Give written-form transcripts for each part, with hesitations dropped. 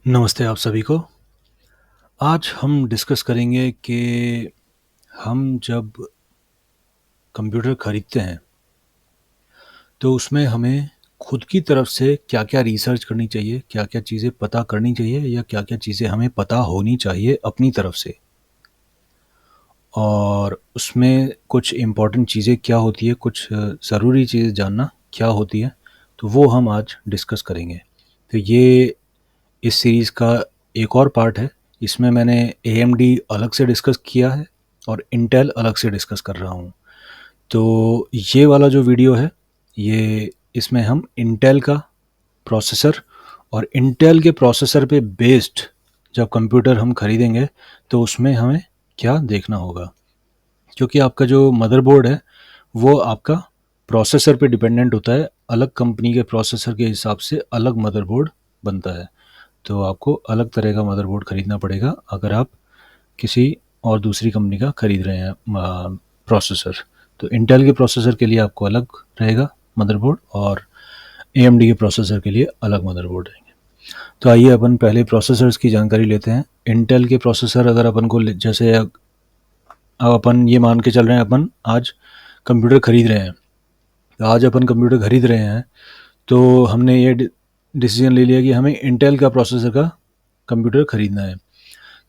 नमस्ते आप सभी को। आज हम डिस्कस करेंगे कि हम जब कंप्यूटर खरीदते हैं तो उसमें हमें खुद की तरफ से क्या-क्या रिसर्च करनी चाहिए, क्या-क्या चीज़ें पता करनी चाहिए या क्या-क्या चीज़ें हमें पता होनी चाहिए अपनी तरफ से। और उसमें कुछ इम्पोर्टेंट चीज़ें क्या होती है, कुछ ज़रूरी चीज़ें जानना क्या होती है, तो वो हम आज डिस्कस करेंगे। तो ये इस सीरीज़ का एक और पार्ट है। इसमें मैंने एएमडी अलग से डिस्कस किया है और इंटेल अलग से डिस्कस कर रहा हूँ। तो ये वाला जो वीडियो है, ये इसमें हम इंटेल का प्रोसेसर और इंटेल के प्रोसेसर पे बेस्ड जब कंप्यूटर हम खरीदेंगे तो उसमें हमें क्या देखना होगा। क्योंकि आपका जो मदरबोर्ड है वो आपका प्रोसेसर पे डिपेंडेंट होता है। अलग कंपनी के प्रोसेसर के हिसाब से अलग मदरबोर्ड बनता है। तो आपको अलग तरह का मदरबोर्ड खरीदना पड़ेगा अगर आप किसी और दूसरी कंपनी का खरीद रहे हैं प्रोसेसर। तो इंटेल के प्रोसेसर के लिए आपको अलग रहेगा मदरबोर्ड और एएमडी के प्रोसेसर के लिए अलग मदरबोर्ड रहेंगे। तो आइए अपन पहले प्रोसेसर्स की जानकारी लेते हैं। इंटेल के प्रोसेसर अगर अपन को जैसे अब अपन ये मान के चल रहे हैं अपन आज कंप्यूटर खरीद रहे हैं। तो आज अपन कंप्यूटर खरीद रहे हैं तो हमने ये डिसीजन ले लिया कि हमें इंटेल का प्रोसेसर का कंप्यूटर खरीदना है।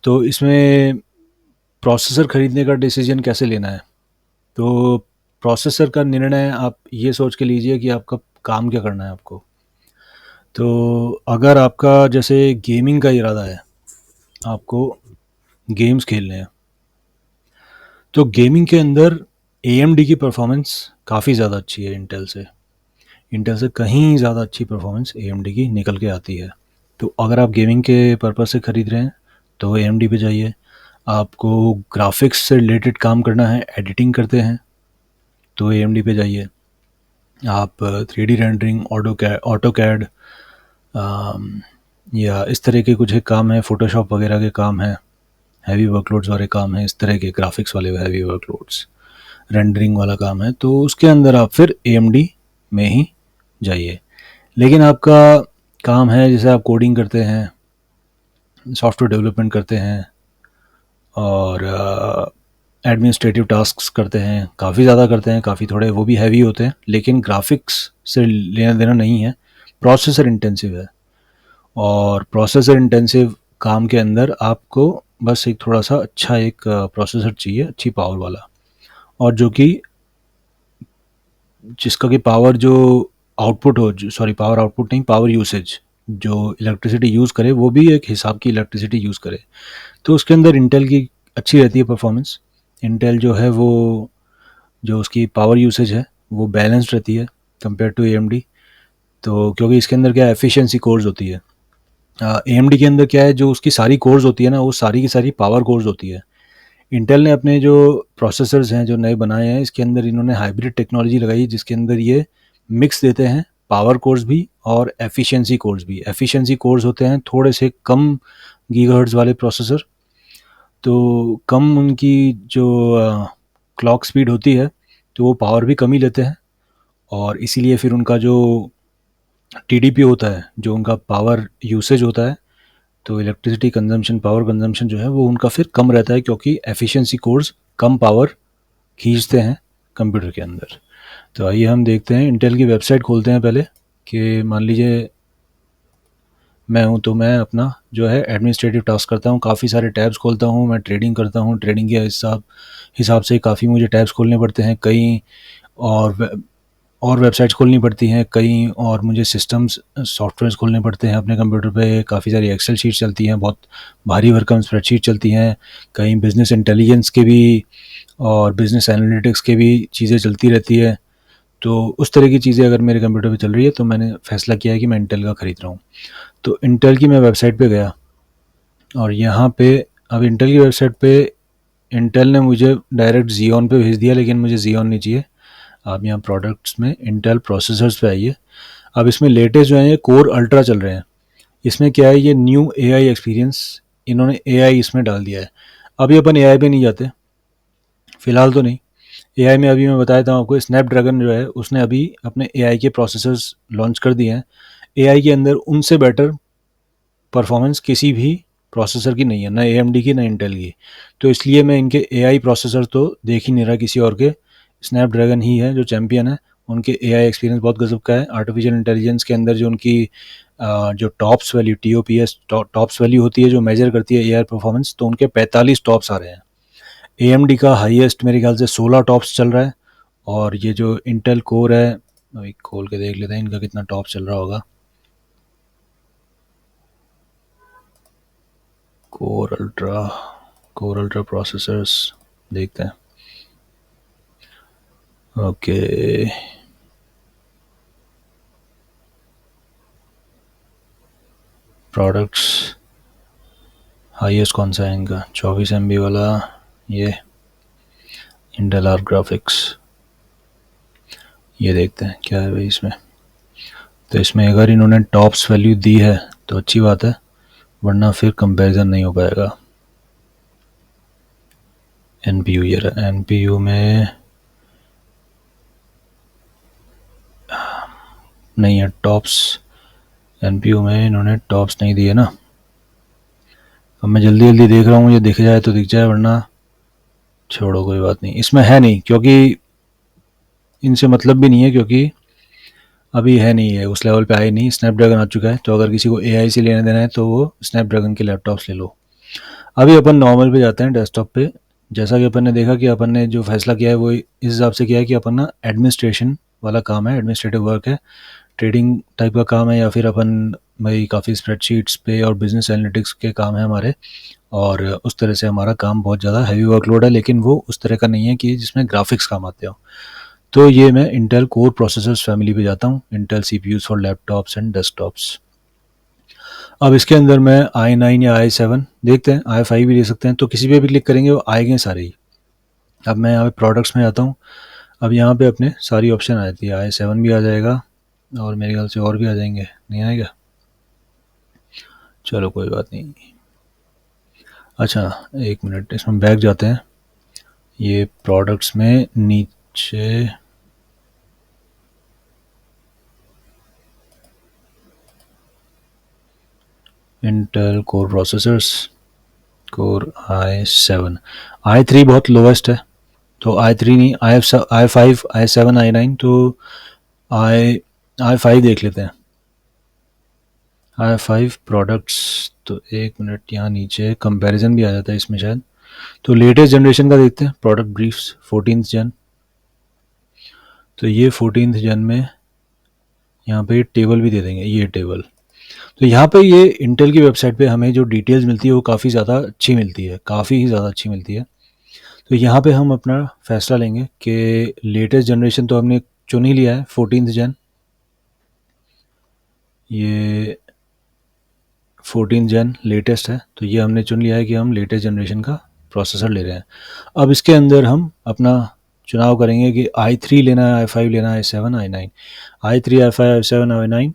तो इसमें प्रोसेसर खरीदने का डिसीजन कैसे लेना है? तो प्रोसेसर का निर्णय आप ये सोच के लीजिए कि आपका काम क्या करना है आपको। तो अगर आपका जैसे गेमिंग का इरादा है, आपको गेम्स खेलने हैं, तो गेमिंग के अंदर एएमडी की परफॉर्मेंस काफ़ी ज़्यादा अच्छी है इंटेल से कहीं ज़्यादा अच्छी परफॉर्मेंस एएमडी की निकल के आती है। तो अगर आप गेमिंग के पर्पज़ से ख़रीद रहे हैं तो एएमडी पे जाइए। आपको ग्राफिक्स से रिलेटेड काम करना है, एडिटिंग करते हैं तो एएमडी पे जाइए। आप 3D रेंडरिंग, ऑटो कैड या इस तरह के कुछ एक काम है, फ़ोटोशॉप वगैरह के काम हैं, हैवी वर्कलोड्स वाले काम हैं, इस तरह के ग्राफिक्स वाले हैवी वर्कलोड्स, रेंडरिंग वाला काम है, तो उसके अंदर आप फिर एएमडी में ही जाइए। लेकिन आपका काम है जैसे आप कोडिंग करते हैं, सॉफ्टवेयर डेवलपमेंट करते हैं और एडमिनिस्ट्रेटिव टास्क्स करते हैं, काफ़ी ज़्यादा करते हैं, काफ़ी थोड़े वो भी हैवी होते हैं, लेकिन ग्राफिक्स से लेना देना नहीं है, प्रोसेसर इंटेंसिव है। और प्रोसेसर इंटेंसिव काम के अंदर आपको बस एक थोड़ा सा अच्छा एक प्रोसेसर चाहिए, अच्छी पावर वाला, और जो कि जिसका कि पावर जो आउटपुट हो, सॉरी पावर आउटपुट नहीं, पावर यूसेज जो इलेक्ट्रिसिटी यूज़ करे वो भी एक हिसाब की इलेक्ट्रिसिटी यूज़ करे। तो उसके अंदर इंटेल की अच्छी रहती है परफॉर्मेंस। इंटेल जो है वो जो उसकी पावर यूसेज है वो बैलेंस्ड रहती है कंपेयर टू एएमडी। तो क्योंकि इसके अंदर क्या एफिशिएंसी कोर्स होती है, एएमडी के अंदर क्या है जो उसकी सारी कोर्स होती है ना, वो सारी की सारी पावर कोर्स होती है। इंटेल ने अपने जो प्रोसेसर्स हैं जो नए बनाए हैं, इसके अंदर इन्होंने हाइब्रिड टेक्नोलॉजी लगाई जिसके अंदर ये मिक्स देते हैं, पावर कोर्स भी और एफिशिएंसी कोर्स भी। एफिशिएंसी कोर्स होते हैं थोड़े से कम गीगाहर्ट्ज़ वाले प्रोसेसर, तो कम उनकी जो क्लॉक स्पीड होती है तो वो पावर भी कम ही लेते हैं, और इसीलिए फिर उनका जो टीडीपी होता है, जो उनका पावर यूसेज होता है, तो इलेक्ट्रिसिटी कंजम्पशन, पावर कंजम्पशन जो है वो उनका फिर कम रहता है, क्योंकि एफिशिएंसी कोर्स कम पावर खींचते हैं कंप्यूटर के अंदर। तो आइए हम देखते हैं, इंटेल की वेबसाइट खोलते हैं पहले। कि मान लीजिए मैं हूँ तो मैं अपना जो है एडमिनिस्ट्रेटिव टास्क करता हूँ, काफ़ी सारे टैब्स खोलता हूँ, मैं ट्रेडिंग करता हूँ, ट्रेडिंग के हिसाब से काफ़ी मुझे टैब्स खोलने पड़ते हैं कई, और और वेबसाइट्स खोलनी पड़ती हैं कई, और मुझे सिस्टम्स सॉफ्टवेयर्स खोलने पड़ते हैं अपने कंप्यूटर पे। काफ़ी सारी एक्सेल शीट्स चलती हैं, बहुत भारी भरकम स्प्रेडशीट चलती हैं, कई बिज़नेस इंटेलिजेंस के भी और बिज़नेस एनालिटिक्स के भी चीज़ें चलती रहती है। तो उस तरह की चीज़ें अगर मेरे कंप्यूटर पे चल रही है तो मैंने फ़ैसला किया है कि मैं इंटेल का ख़रीद रहा हूँ। तो इंटेल की मैं वेबसाइट पे गया और यहाँ पे अब इंटेल की वेबसाइट पे इंटेल ने मुझे डायरेक्ट ज़ियोन पे भेज दिया, लेकिन मुझे ज़ियोन नहीं चाहिए। आप यहाँ प्रोडक्ट्स में इंटेल प्रोसेसर्स पे आइए। अब इसमें लेटेस्ट जो है ये कोर अल्ट्रा चल रहे हैं। इसमें क्या है, ये न्यू एआई एक्सपीरियंस, इन्होंने एआई इसमें डाल दिया है। अभी अपन एआई पे नहीं जाते, फ़िलहाल तो नहीं। एआई में अभी मैं बताया था आपको, स्नैपड्रैगन जो है उसने अभी अपने एआई के प्रोसेसर्स लॉन्च कर दिए हैं। एआई के अंदर उनसे बेटर परफॉर्मेंस किसी भी प्रोसेसर की नहीं है, ना AMD की ना इंटेल की। तो इसलिए मैं इनके AI प्रोसेसर तो देख ही नहीं रहा किसी और के, स्नैपड्रैगन ही है जो चैम्पियन है। उनके AI एक्सपीरियंस बहुत गजब का है। आर्टिफिशियल इंटेलिजेंस के अंदर जो उनकी जो tops value TOPS tops value होती है जो मेजर करती है AI परफॉर्मेंस, तो उनके 45 टॉप्स आ रहे हैं। AMD का हाईएस्ट मेरे ख्याल से 16 टॉप्स चल रहा है। और ये जो इंटेल कोर है, अभी खोल के देख लेते हैं इनका कितना टॉप चल रहा होगा। कोर अल्ट्रा प्रोसेसर्स देखते हैं। ओके, प्रोडक्ट्स हाईएस्ट कौन सा है इनका, 24 MB वाला, ये इंटेल आर्क ग्राफिक्स। ये देखते हैं क्या है भाई इसमें। तो इसमें अगर इन्होंने टॉप्स वैल्यू दी है तो अच्छी बात है, वरना फिर कंपैरिजन नहीं हो पाएगा। NPU, ये रहा NPU में नहीं है टॉप्स, NPU में इन्होंने टॉप्स नहीं दिए ना। अब मैं जल्दी जल्दी देख रहा हूँ, मुझे दिख जाए तो दिख जाए, वरना छोड़ो कोई बात नहीं। इसमें है नहीं, क्योंकि इनसे मतलब भी नहीं है, क्योंकि अभी है नहीं है उस लेवल पे आए नहीं, स्नैपड्रैगन आ चुका है। तो अगर किसी को AI से लेना देना है तो वो स्नैपड्रैगन के लैपटॉप्स ले लो। अभी अपन नॉर्मल पे जाते हैं, डेस्कटॉप पे। जैसा कि अपन ने देखा कि अपन ने जो फैसला किया है वो इस हिसाब से किया है कि अपन ना एडमिनिस्ट्रेशन वाला काम है, एडमिनिस्ट्रेटिव वर्क है, ट्रेडिंग टाइप का काम है, या फिर अपन भाई काफ़ी स्प्रेडशीट्स पे और बिजनेस एनालिटिक्स के काम है हमारे। और उस तरह से हमारा काम बहुत ज़्यादा हैवी वर्कलोड है, लेकिन वो उस तरह का नहीं है कि जिसमें ग्राफिक्स काम आते हो। तो ये मैं इंटेल कोर प्रोसेसर्स फैमिली पे जाता हूँ, Intel CPUs for laptops and desktops. अब इसके अंदर मैं i9 या i7 देखते हैं, i5 भी ले सकते हैं, तो किसी पे भी क्लिक करेंगे वो आएंगे सारे ही। अब मैं यहाँ पे प्रोडक्ट्स में आता हूँ। अब यहाँ पे अपने सारी ऑप्शन आ जाती है, i7 भी आ जाएगा और मेरे ख्याल से और भी आ जाएंगे, नहीं आएगा, चलो कोई बात नहीं। अच्छा एक मिनट, इसमें बैक जाते हैं। ये प्रोडक्ट्स में नीचे Intel core processors, core i7, i3 बहुत लोवेस्ट है, तो i3 नहीं, i5 i7 i9, तो i5 देख लेते हैं। i5 प्रोडक्ट्स, तो एक मिनट, यहाँ नीचे कंपैरिजन भी आ जाता है इसमें शायद। तो लेटेस्ट जनरेशन का देखते हैं, प्रोडक्ट ब्रीफ्स 14th जन। तो ये 14th जन में यहाँ पे टेबल भी दे देंगे, ये टेबल। तो यहाँ पे ये इंटेल की वेबसाइट पे हमें जो डिटेल्स मिलती है वो काफ़ी ज़्यादा अच्छी मिलती है, काफ़ी ही ज़्यादा अच्छी मिलती है। तो यहाँ पे हम अपना फैसला लेंगे कि लेटेस्ट जनरेशन तो हमने चुन ही लिया है, 14th जन। ये 14th जन लेटेस्ट है, तो ये हमने चुन लिया है कि हम लेटेस्ट जनरेशन का प्रोसेसर ले रहे हैं। अब इसके अंदर हम अपना चुनाव करेंगे कि i3 लेना है, i5 लेना है, i7 i9, i3 i5 i7 i9,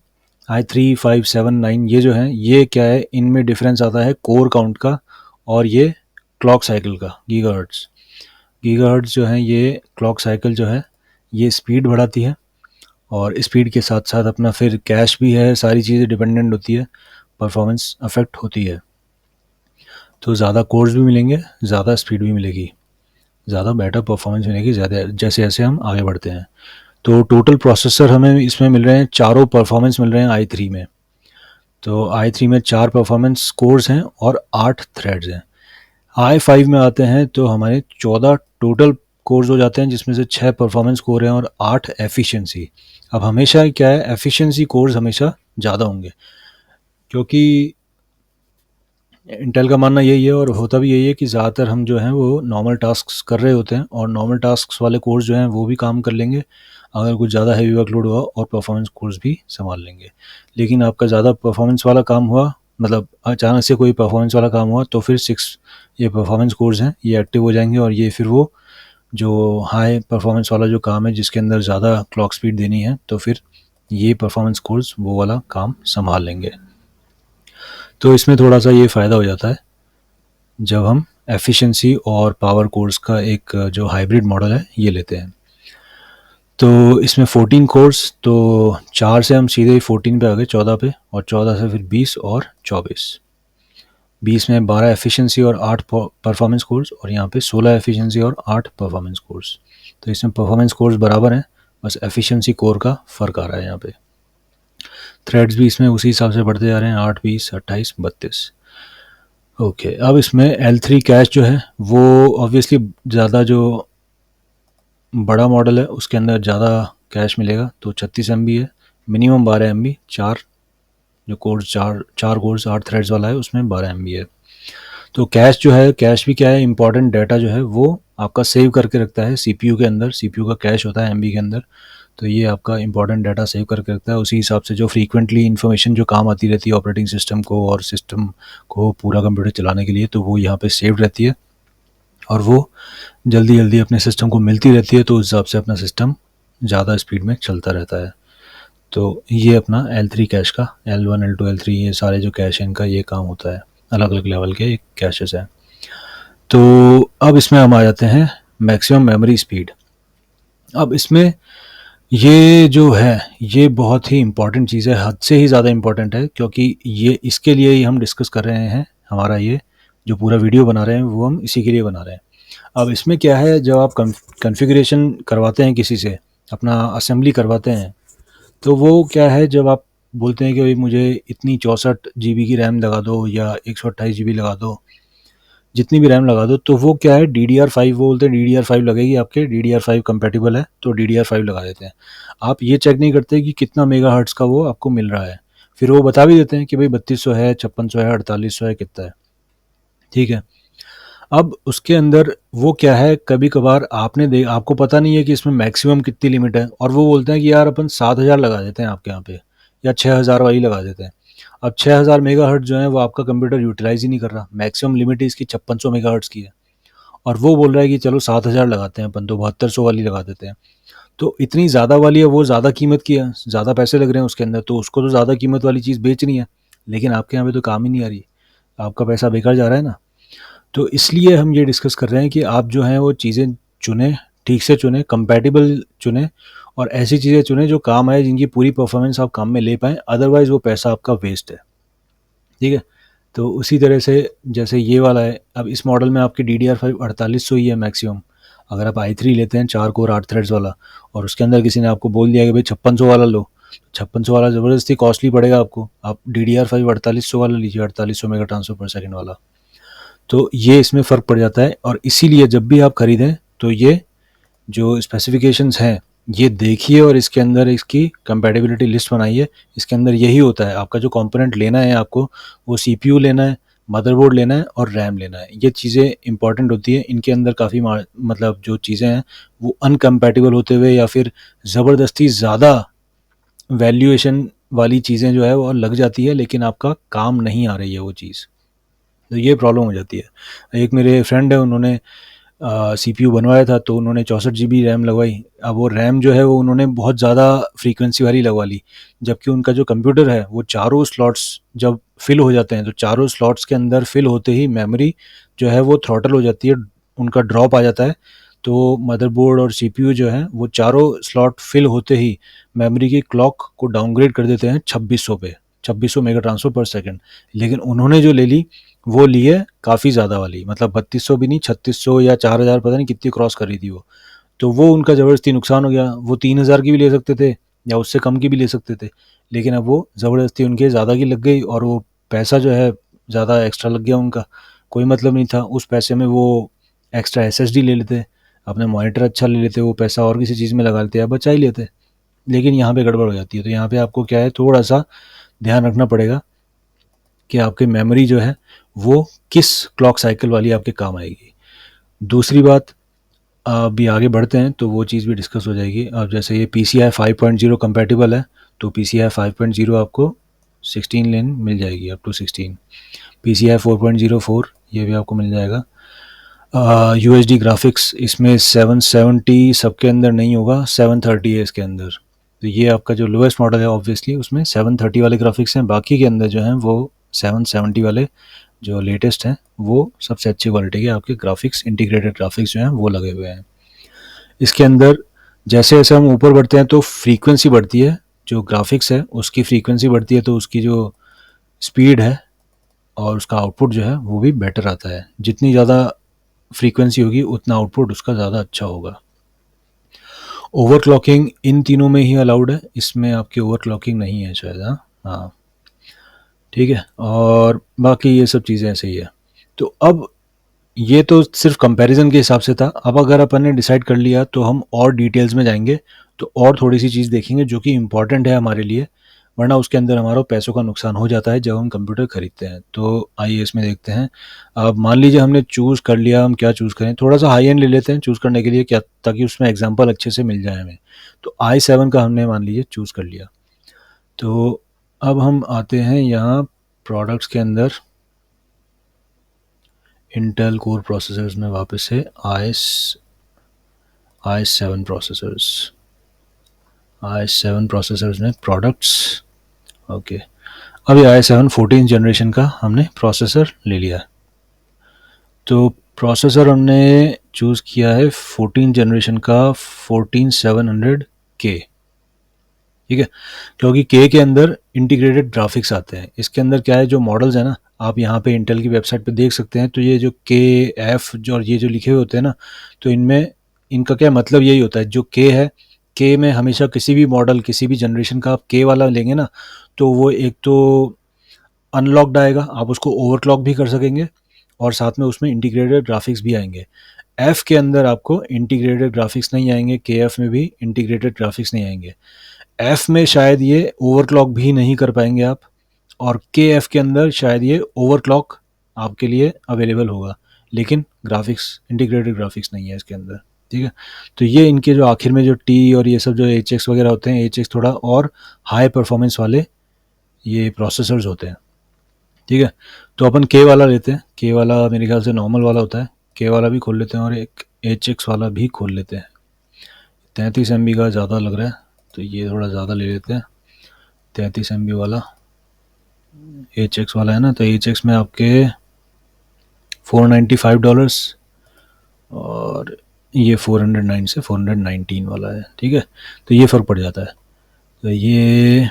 i3 5 7 9। ये जो है ये क्या है, इनमें डिफरेंस आता है कोर काउंट का और ये क्लॉक साइकिल का, गीगाहर्ट्ज़। गीगाहर्ट्ज़ जो है ये क्लॉक साइकिल जो है ये स्पीड बढ़ाती है, और स्पीड के साथ साथ अपना फिर कैश भी है, सारी चीज़ें डिपेंडेंट होती है, परफॉर्मेंस अफेक्ट होती है। तो ज़्यादा कोर्स भी मिलेंगे, ज़्यादा स्पीड भी मिलेगी, ज़्यादा बेटर परफॉर्मेंस मिलेगी ज़्यादा जैसे जैसे हम आगे बढ़ते हैं। तो टोटल प्रोसेसर हमें इसमें मिल रहे हैं, चारों परफॉर्मेंस मिल रहे हैं i3 में। तो i3 में 4 परफॉर्मेंस कोर्स हैं और 8 थ्रेड्स हैं। i5 में आते हैं तो हमारे 14 टोटल कोर्स हो जाते हैं, जिसमें से 6 परफॉर्मेंस कोर हैं और 8 एफिशिएंसी। अब हमेशा क्या है, एफिशिएंसी कोर्स हमेशा ज़्यादा होंगे, क्योंकि इंटेल का मानना यही है और होता भी यही है कि ज़्यादातर हम जो हैं वो नॉर्मल टास्क्स कर रहे होते हैं, और नॉर्मल टास्क्स वाले कोर्स जो हैं वो भी काम कर लेंगे अगर कुछ ज़्यादा हैवी वर्कलोड हुआ, और परफॉर्मेंस कोर्स भी संभाल लेंगे। लेकिन आपका ज़्यादा परफॉर्मेंस वाला काम हुआ, मतलब अचानक से कोई परफॉर्मेंस वाला काम हुआ, तो फिर 6 ये परफॉर्मेंस कोर्स हैं ये एक्टिव हो जाएंगे, और ये फिर वो जो हाई परफॉर्मेंस वाला जो काम है जिसके अंदर ज़्यादा क्लॉक स्पीड देनी है, तो फिर ये परफॉर्मेंस कोर्स वो वाला काम संभाल लेंगे। तो इसमें थोड़ा सा ये फ़ायदा हो जाता है जब हम एफिशिएंसी और पावर कोर्स का एक जो हाइब्रिड मॉडल है ये लेते हैं। तो इसमें 14 कोर्स, तो 4 से हम सीधे ही 14 पे आ गए, 14 पे, और 14 से फिर 20 और 24। 20 में 12 एफिशिएंसी और 8 परफॉर्मेंस कोर्स, और यहाँ पे 16 एफिशिएंसी और 8 परफॉर्मेंस कोर्स। तो इसमें परफॉर्मेंस कोर्स बराबर हैं, बस एफिशिएंसी कोर का फ़र्क आ रहा है यहाँ पे। थ्रेड्स भी इसमें उसी हिसाब से बढ़ते जा रहे हैं, 8, 20, 28, 32। ओके, अब इसमें L3 कैश जो है वो ऑब्वियसली ज़्यादा, जो बड़ा मॉडल है उसके अंदर ज़्यादा कैश मिलेगा, तो 36 MB है, मिनिमम 12 MB, चार जो कोर्स, चार कोर्स 8 थ्रेड्स वाला है उसमें 12 MB है। तो कैश जो है, कैश भी क्या है, इंपॉर्टेंट डाटा जो है वो आपका सेव करके रखता है CPU के अंदर। CPU का कैश होता है MB के अंदर, तो ये आपका इंपॉर्टेंट डाटा सेव करके रखता है। उसी हिसाब से जो फ्रीक्वेंटली इन्फॉर्मेशन जो काम आती रहती है ऑपरेटिंग सिस्टम को और सिस्टम को पूरा कंप्यूटर चलाने के लिए, तो वो यहाँ पे सेव रहती है और वो जल्दी जल्दी अपने सिस्टम को मिलती रहती है, तो उस हिसाब से अपना सिस्टम ज़्यादा स्पीड में चलता रहता है। तो ये अपना L3 कैश का, L1, L2, L3, ये सारे जो कैश हैं इनका ये काम होता है, अलग अलग लेवल के कैशेस हैं। तो अब इसमें हम आ जाते हैं मैक्सिमम मेमोरी स्पीड। अब इसमें ये जो है ये बहुत ही इम्पॉर्टेंट चीज़ है, हद से ही ज़्यादा इम्पॉर्टेंट है, क्योंकि ये इसके लिए ही हम डिस्कस कर रहे हैं। हमारा ये जो पूरा वीडियो बना रहे हैं वो हम इसी के लिए बना रहे हैं। अब इसमें क्या है, जब आप कॉन्फ़िगरेशन करवाते हैं किसी से, अपना असेंबली करवाते हैं, तो वो क्या है, जब आप बोलते हैं कि भाई मुझे इतनी 64 GB की रैम लगा दो या 128 GB लगा दो, जितनी भी रैम लगा दो, तो वो क्या है, DDR5, वो बोलते हैं DDR5 लगेगी आपके, DDR5 कंपेटिबल है तो DDR5 लगा देते हैं। आप ये चेक नहीं करते कि कितना मेगाहर्ट्ज़ का वो आपको मिल रहा है। फिर वो बता भी देते हैं कि भाई 3200 है, 5600 है, 4800 है, कितना है, ठीक है। अब उसके अंदर वो क्या है, कभी कभार आपको पता नहीं है कि इसमें मैक्सिमम कितनी लिमिट है, और वो बोलते हैं कि यार अपन 7000 लगा देते हैं आपके यहाँ पे, या 6000 वाली लगा देते हैं। अब 6000 मेगाहर्ट्ज़ जो है वो आपका कंप्यूटर यूटिलाइज ही नहीं कर रहा, मैक्सिमम लिमिट इसकी 5600 मेगाहर्ट्ज़ की है, और वो बोल रहा है कि चलो 7000 लगाते हैं अपन, तो 7200 वाली लगा देते हैं। तो इतनी ज़्यादा वाली है, वो ज़्यादा कीमत की है, ज़्यादा पैसे लग रहे हैं उसके अंदर, तो उसको तो ज़्यादा कीमत वाली चीज़ बेचनी है, लेकिन आपके यहाँ पे तो काम ही नहीं आ रही, आपका पैसा बेकार जा रहा है ना। तो इसलिए हम ये डिस्कस कर रहे हैं कि आप जो हैं वो चीज़ें चुनें, ठीक से चुनें, कंपैटिबल चुनें, और ऐसी चीज़ें चुनें जो काम आए, जिनकी पूरी परफॉर्मेंस आप काम में ले पाएँ, अदरवाइज़ वो पैसा आपका वेस्ट है, ठीक है। तो उसी तरह से जैसे ये वाला है, अब इस मॉडल में आपकी DDR5 4800 ही है मैक्सिमम। अगर आप i3 लेते हैं 4 कोर 8 थ्रेड्स वाला, और उसके अंदर किसी ने आपको बोल दिया कि भाई 5600 वाला लो, 5600 वाला ज़बरदस्ती कॉस्टली पड़ेगा आपको, आप DDR5 4800 वाला लीजिए, 4800 मेगा ट्रांसफर पर सेकंड वाला। तो ये इसमें फ़र्क पड़ जाता है, और इसीलिए जब भी आप ख़रीदें तो ये जो स्पेसिफिकेशंस हैं ये देखिए, और इसके अंदर इसकी कंपैटिबिलिटी लिस्ट बनाइए। इसके अंदर यही होता है, आपका जो कंपोनेंट लेना है आपको, वो CPU लेना है, मदरबोर्ड लेना है और रैम लेना है। ये चीज़ें इंपॉर्टेंट होती हैं। इनके अंदर काफ़ी मतलब जो चीज़ें हैं वो अनकम्पैटिबल होते हुए, या फिर ज़बरदस्ती ज़्यादा वैल्यूएशन वाली चीज़ें जो है वो लग जाती है, लेकिन आपका काम नहीं आ रही है वो चीज़, तो ये प्रॉब्लम हो जाती है। एक मेरे फ्रेंड है, उन्होंने CPU बनवाया था, तो उन्होंने 64 GB रैम लगवाई। अब वो रैम जो है वो उन्होंने बहुत ज़्यादा फ्रीक्वेंसी वाली लगवा ली, जबकि उनका जो कंप्यूटर है वो चारों स्लॉट्स जब फिल हो जाते हैं, तो चारों स्लॉट्स के अंदर फिल होते ही मेमोरी जो है वो थ्रॉटल हो जाती है, उनका ड्रॉप आ जाता है। तो मदरबोर्ड और CPU जो है वो चारों स्लॉट फिल होते ही मेमोरी की क्लॉक को डाउनग्रेड कर देते हैं 2600 पे, 2600 मेगा ट्रांसफर पर सेकंड। लेकिन उन्होंने जो ले ली वो ली है काफ़ी ज़्यादा वाली, मतलब 3200 भी नहीं, 3600 या 4000, पता नहीं कितनी क्रॉस कर रही थी वो। तो वो उनका ज़बरदस्ती नुकसान हो गया। वो 3000 की भी ले सकते थे या उससे कम की भी ले सकते थे, लेकिन अब वो ज़बरदस्ती उनके ज़्यादा की लग गई, और वो पैसा जो है ज़्यादा एक्स्ट्रा लग गया उनका। कोई मतलब नहीं था उस पैसे में, वो एक्स्ट्रा SSD ले लेते, अपने मॉनिटर अच्छा ले लेते, वो पैसा और किसी चीज़ में लगा लेते या बचा ही लेते। लेकिन यहाँ पे गड़बड़ हो जाती है। तो यहाँ पे आपको क्या है, थोड़ा सा ध्यान रखना पड़ेगा कि आपकी मेमोरी जो है वो किस क्लॉक साइकिल वाली आपके काम आएगी। दूसरी बात, अभी आगे बढ़ते हैं तो वो चीज़ भी डिस्कस हो जाएगी। अब जैसे ये PCI 5.0 कंपैटिबल है, तो PCI 5.0 आपको 16 लेन मिल जाएगी, अप टू 16। PCI 4.04 ये भी आपको मिल जाएगा। UHD ग्राफिक्स इसमें 770 सबके अंदर नहीं होगा, 730 है इसके अंदर। तो ये आपका जो लोएस्ट मॉडल है ऑब्वियसली उसमें 730 वाले ग्राफिक्स हैं, बाकी के अंदर जो हैं वो 770 वाले जो लेटेस्ट हैं वो सबसे अच्छी क्वालिटी के आपके ग्राफिक्स, इंटीग्रेटेड ग्राफिक्स जो हैं वो लगे हुए हैं। इसके अंदर जैसे जैसे हम ऊपर बढ़ते हैं तो फ्रीक्वेंसी बढ़ती है, जो ग्राफिक्स है उसकी फ्रीक्वेंसी बढ़ती है, तो उसकी जो स्पीड है और उसका आउटपुट जो है वो भी बेटर आता है। जितनी ज़्यादा फ्रीक्वेंसी होगी उतना आउटपुट उसका ज़्यादा अच्छा होगा। ओवरक्लॉकिंग इन तीनों में ही अलाउड है, इसमें आपकी ओवरक्लॉकिंग नहीं है शायद। हाँ हाँ, ठीक है। और बाकी ये सब चीज़ें ऐसे ही है। तो अब ये तो सिर्फ कंपैरिजन के हिसाब से था। अब अगर अपन ने डिसाइड कर लिया तो हम और डिटेल्स में जाएंगे, तो और थोड़ी सी चीज़ देखेंगे जो कि इम्पॉर्टेंट है हमारे लिए, वरना उसके अंदर हमारा पैसों का नुकसान हो जाता है जब हम कंप्यूटर खरीदते हैं। तो आइए इसमें देखते हैं। अब मान लीजिए हमने चूज़ कर लिया, हम क्या चूज़ करें, थोड़ा सा हाई एंड ले लेते हैं चूज़ करने के लिए, क्या ताकि उसमें एग्जाम्पल अच्छे से मिल जाए हमें। तो i7 का हमने मान लीजिए चूज़ कर लिया। तो अब हम आते हैं यहाँ प्रोडक्ट्स के अंदर, इंटेल कोर प्रोसेसर्स में वापस से i7 प्रोसेसर्स, i7 प्रोसेसर्स में प्रोडक्ट्स। ओके, अब ये i7 14 जनरेशन का हमने प्रोसेसर ले लिया है। तो प्रोसेसर हमने चूज़ किया है 14 जनरेशन का 14700K, ठीक है। क्योंकि के अंदर इंटीग्रेटेड ग्राफिक्स आते हैं। इसके अंदर क्या है, जो मॉडल्स हैं ना, आप यहाँ पे इंटेल की वेबसाइट पे देख सकते हैं, तो ये जो के एफ जो और ये जो लिखे हुए होते हैं ना, तो इनमें इनका क्या मतलब यही होता है, जो के है, के में हमेशा किसी भी मॉडल किसी भी जनरेशन का आप के वाला लेंगे ना, तो वो एक तो अनलॉक्ड आएगा, आप उसको ओवरक्लॉक भी कर सकेंगे और साथ में उसमें इंटीग्रेटेड ग्राफिक्स भी आएंगे। एफ़ के अंदर आपको इंटीग्रेटेड ग्राफिक्स नहीं आएंगे, के एफ में भी इंटीग्रेटेड ग्राफिक्स नहीं आएंगे। एफ में शायद ये ओवरक्लॉक भी नहीं कर पाएंगे आप, और के एफ के अंदर शायद ये ओवरक्लॉक आपके लिए अवेलेबल होगा, लेकिन ग्राफिक्स इंटीग्रेटेड ग्राफिक्स नहीं है इसके अंदर, ठीक है। तो ये इनके जो आखिर में जो टी और ये सब जो एच एक्स वगैरह होते हैं, एच एक्स थोड़ा और हाई परफॉर्मेंस वाले ये प्रोसेसर्स होते हैं, ठीक है। तो अपन के वाला लेते हैं, के वाला मेरे ख्याल से नॉर्मल वाला होता है, के वाला भी खोल लेते हैं और एक एच एक्स वाला भी खोल लेते हैं। 33 MB का ज़्यादा लग रहा है, तो ये थोड़ा ज़्यादा ले लेते हैं। 33 MB वाला एच एक्स वाला है ना, तो एच एक्स में आपके $495 और ये 409 से 419 वाला है, ठीक है। तो ये फ़र्क पड़ जाता है। तो ये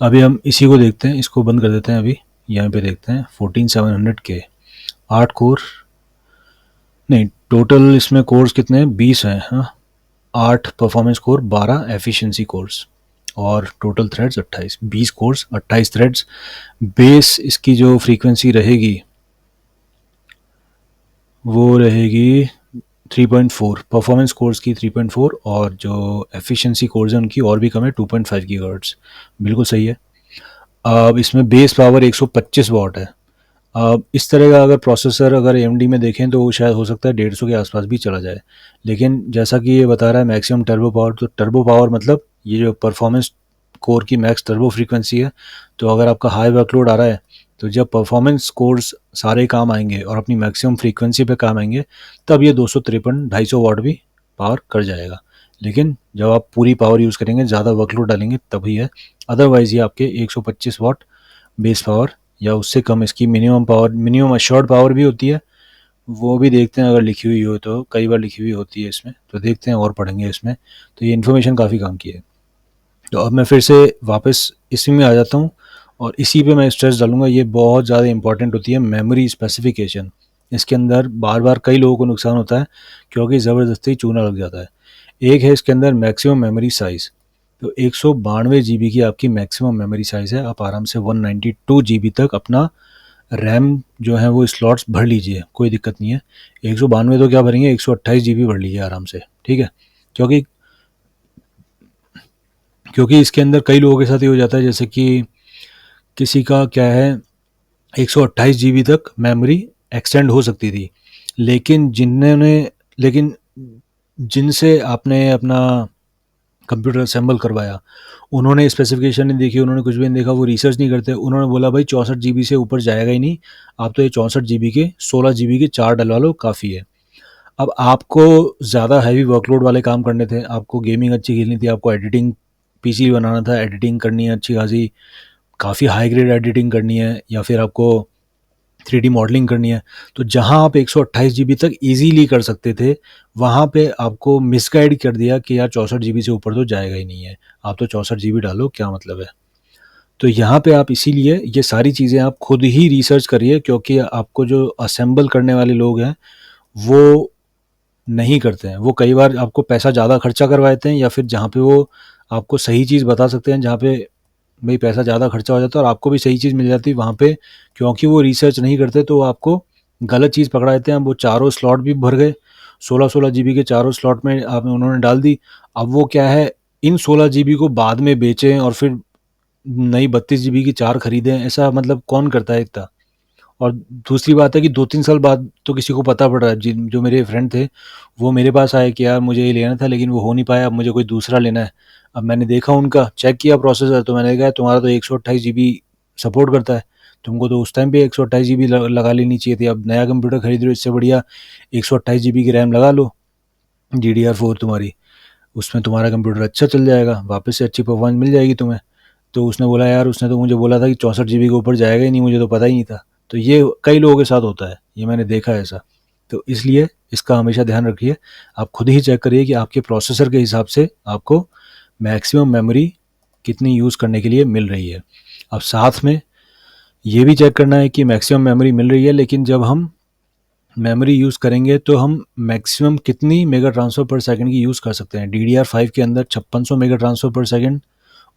अभी हम इसी को देखते हैं, इसको बंद कर देते हैं अभी। यहाँ पे देखते हैं 14700K, 8 कोर नहीं, टोटल इसमें कोर्स कितने हैं, 20 हैं। हाँ, 8 परफॉर्मेंस कोर, 12 एफिशिएंसी कोर्स और total threads 28, 20 course 28 threads. Base इसकी जो फ्रीक्वेंसी रहेगी वो रहेगी 3.4, परफॉर्मेंस कोर्स की 3.4, और जो एफिशिएंसी कोर्स है उनकी और भी कम है, 2.5 गीगाहर्ट्ज़, बिल्कुल सही है। अब इसमें बेस पावर 125 वाट है। अब इस तरह का अगर प्रोसेसर अगर AMD में देखें तो वो शायद हो सकता है 150 के आसपास भी चला जाए, लेकिन जैसा कि ये बता रहा है मैक्सिमम टर्बो पावर, तो टर्बो पावर मतलब ये जो परफॉर्मेंस कोर की मैक्स टर्बो फ्रीक्वेंसी है। तो अगर आपका हाई वर्कलोड आ रहा है, तो जब परफॉर्मेंस कोर्स सारे काम आएंगे और अपनी मैक्सिमम फ्रीक्वेंसी पे काम आएंगे, तब ये 253-250 वाट भी पावर कर जाएगा। लेकिन जब आप पूरी पावर यूज़ करेंगे, ज़्यादा वर्कलोड डालेंगे, तभी है। अदरवाइज़ ये आपके 125 वाट बेस पावर या उससे कम इसकी minimum power, minimum assured power भी होती है, वो भी देखते हैं अगर लिखी हुई हो, तो कई बार लिखी हुई होती है इसमें, तो देखते हैं और पढ़ेंगे इसमें। तो ये इन्फॉर्मेशन काफ़ी काम की है। तो अब मैं फिर से वापस इसी में आ जाता हूँ और इसी पे मैं स्ट्रेस डालूंगा, ये बहुत ज़्यादा इंपॉर्टेंट होती है, मेमोरी स्पेसिफिकेशन। इसके अंदर बार बार कई लोगों को नुकसान होता है क्योंकि ज़बरदस्ती चूना लग जाता है। एक है इसके अंदर मैक्सिमम मेमोरी साइज़, तो 192 GB की आपकी मैक्सिमम मेमोरी साइज़ है। आप आराम से 192 GB तक अपना रैम जो है वो स्लॉट्स भर लीजिए, कोई दिक्कत नहीं है। 192 तो क्या भरेंगे, 128 GB भर लीजिए आराम से, ठीक है। क्योंकि क्योंकि इसके अंदर कई लोगों के साथ ये हो जाता है, जैसे कि किसी का क्या है 128 GB तक मेमोरी एक्सटेंड हो सकती थी, लेकिन लेकिन जिनसे आपने अपना कंप्यूटर असेंबल करवाया, उन्होंने स्पेसिफिकेशन नहीं देखी, उन्होंने कुछ भी नहीं देखा, वो रिसर्च नहीं करते, उन्होंने बोला भाई 64 GB से ऊपर जाएगा ही नहीं, आप तो ये 64 GB के 16 GB के 4 डलवा लो, काफ़ी है। अब आपको ज़्यादा हैवी वर्कलोड वाले काम करने थे, आपको गेमिंग अच्छी खेलनी थी, आपको एडिटिंग पीसी बनाना था, एडिटिंग करनी है अच्छी खासी, काफ़ी हाई ग्रेड एडिटिंग करनी है, या फिर आपको 3D मॉडलिंग करनी है, तो जहाँ आप 128 जीबी तक ईज़िली कर सकते थे, वहाँ पे आपको मिसगाइड कर दिया कि यार 64 जीबी से ऊपर तो जाएगा ही नहीं है, आप तो 64 जीबी डालो, क्या मतलब है। तो यहाँ पे आप इसीलिए ये सारी चीज़ें आप खुद ही रिसर्च करिए, क्योंकि आपको जो असेंबल करने वाले लोग हैं, वो नहीं करते हैं। वो कई बार आपको पैसा ज़्यादा खर्चा करवाते हैं, या फिर जहाँ पे वो आपको सही चीज़ बता सकते हैं, जहाँ पे भई पैसा ज़्यादा खर्चा हो जाता है और आपको भी सही चीज़ मिल जाती है, वहाँ पे क्योंकि वो रिसर्च नहीं करते, तो वो आपको गलत चीज़ पकड़ा देते हैं। वो चारों स्लॉट भी भर गए, 16-16 जीबी के चारों स्लॉट में आप उन्होंने डाल दी। अब वो क्या है, इन 16 जीबी को बाद में बेचें और फिर नई 32 जीबी की 4 खरीदें, ऐसा मतलब कौन करता है इतना? और दूसरी बात है कि 2-3 साल बाद तो किसी को पता पड़ रहा है, जिन जो मेरे फ्रेंड थे, वो मेरे पास आए कि यार मुझे ये लेना था लेकिन वो हो नहीं पाया, अब मुझे कोई दूसरा लेना है। अब मैंने देखा उनका, चेक किया प्रोसेसर, तो मैंने कहा तुम्हारा तो 128 जीबी सपोर्ट करता है, तुमको तो उस टाइम पे 128 जीबी लगा लेनी चाहिए थी। अब नया कंप्यूटर खरीद रहे हो, इससे बढ़िया 128 जीबी की रैम लगा लो, DDR4 तुम्हारी, उसमें तुम्हारा कंप्यूटर अच्छा चल जाएगा, वापस से अच्छी परफॉर्मेंस मिल जाएगी तुम्हें। तो उसने बोला यार, उसने तो मुझे बोला था कि 64 जीबी के ऊपर जाएगा ही नहीं, मुझे तो पता ही नहीं था। तो ये कई लोगों के साथ होता है, ये मैंने देखा है ऐसा। तो इसलिए इसका हमेशा ध्यान रखिए, आप खुद ही चेक करिए कि आपके प्रोसेसर के हिसाब से आपको मैक्सिमम मेमोरी कितनी यूज़ करने के लिए मिल रही है। अब साथ में ये भी चेक करना है कि मैक्सिमम मेमोरी मिल रही है, लेकिन जब हम मेमोरी यूज़ करेंगे तो हम मैक्सिमम कितनी मेगा ट्रांसफ़र पर सेकंड की यूज़ कर सकते हैं। DDR5 के अंदर 5600 मेगा ट्रांसफ़र पर सेकंड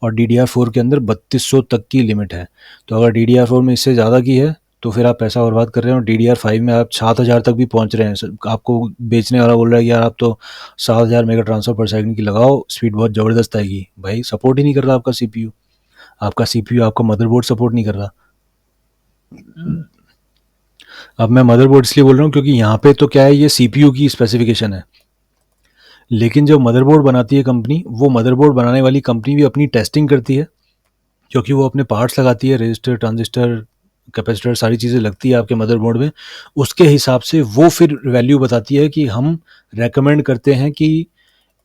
और DDR4 के अंदर 3200 तक की लिमिट है। तो अगर DDR4 में इससे ज़्यादा की है तो फिर आप पैसा बर्बाद कर रहे हैं, और DDR5 में आप 7000 तक भी पहुंच रहे हैं। आपको बेचने वाला बोल रहा है कि यार आप तो 7000 मेगा ट्रांसफ़र पर सेकंड की लगाओ, स्पीड बहुत ज़बरदस्त आएगी। भाई सपोर्ट ही नहीं कर रहा आपका CPU, आपका मदरबोर्ड सपोर्ट नहीं कर रहा। अब मैं मदरबोर्ड इसलिए बोल रहा हूँ क्योंकि यहाँ पे तो क्या है, ये CPU की स्पेसिफिकेशन है, लेकिन जो मदरबोर्ड बनाती है कंपनी, वो मदरबोर्ड बनाने वाली कंपनी भी अपनी टेस्टिंग करती है, क्योंकि वो अपने पार्ट्स लगाती है, रजिस्टर, ट्रांजिस्टर, कैपेसिटर, सारी चीज़ें लगती है आपके मदरबोर्ड में। उसके हिसाब से वो फिर वैल्यू बताती है कि हम रेकमेंड करते हैं कि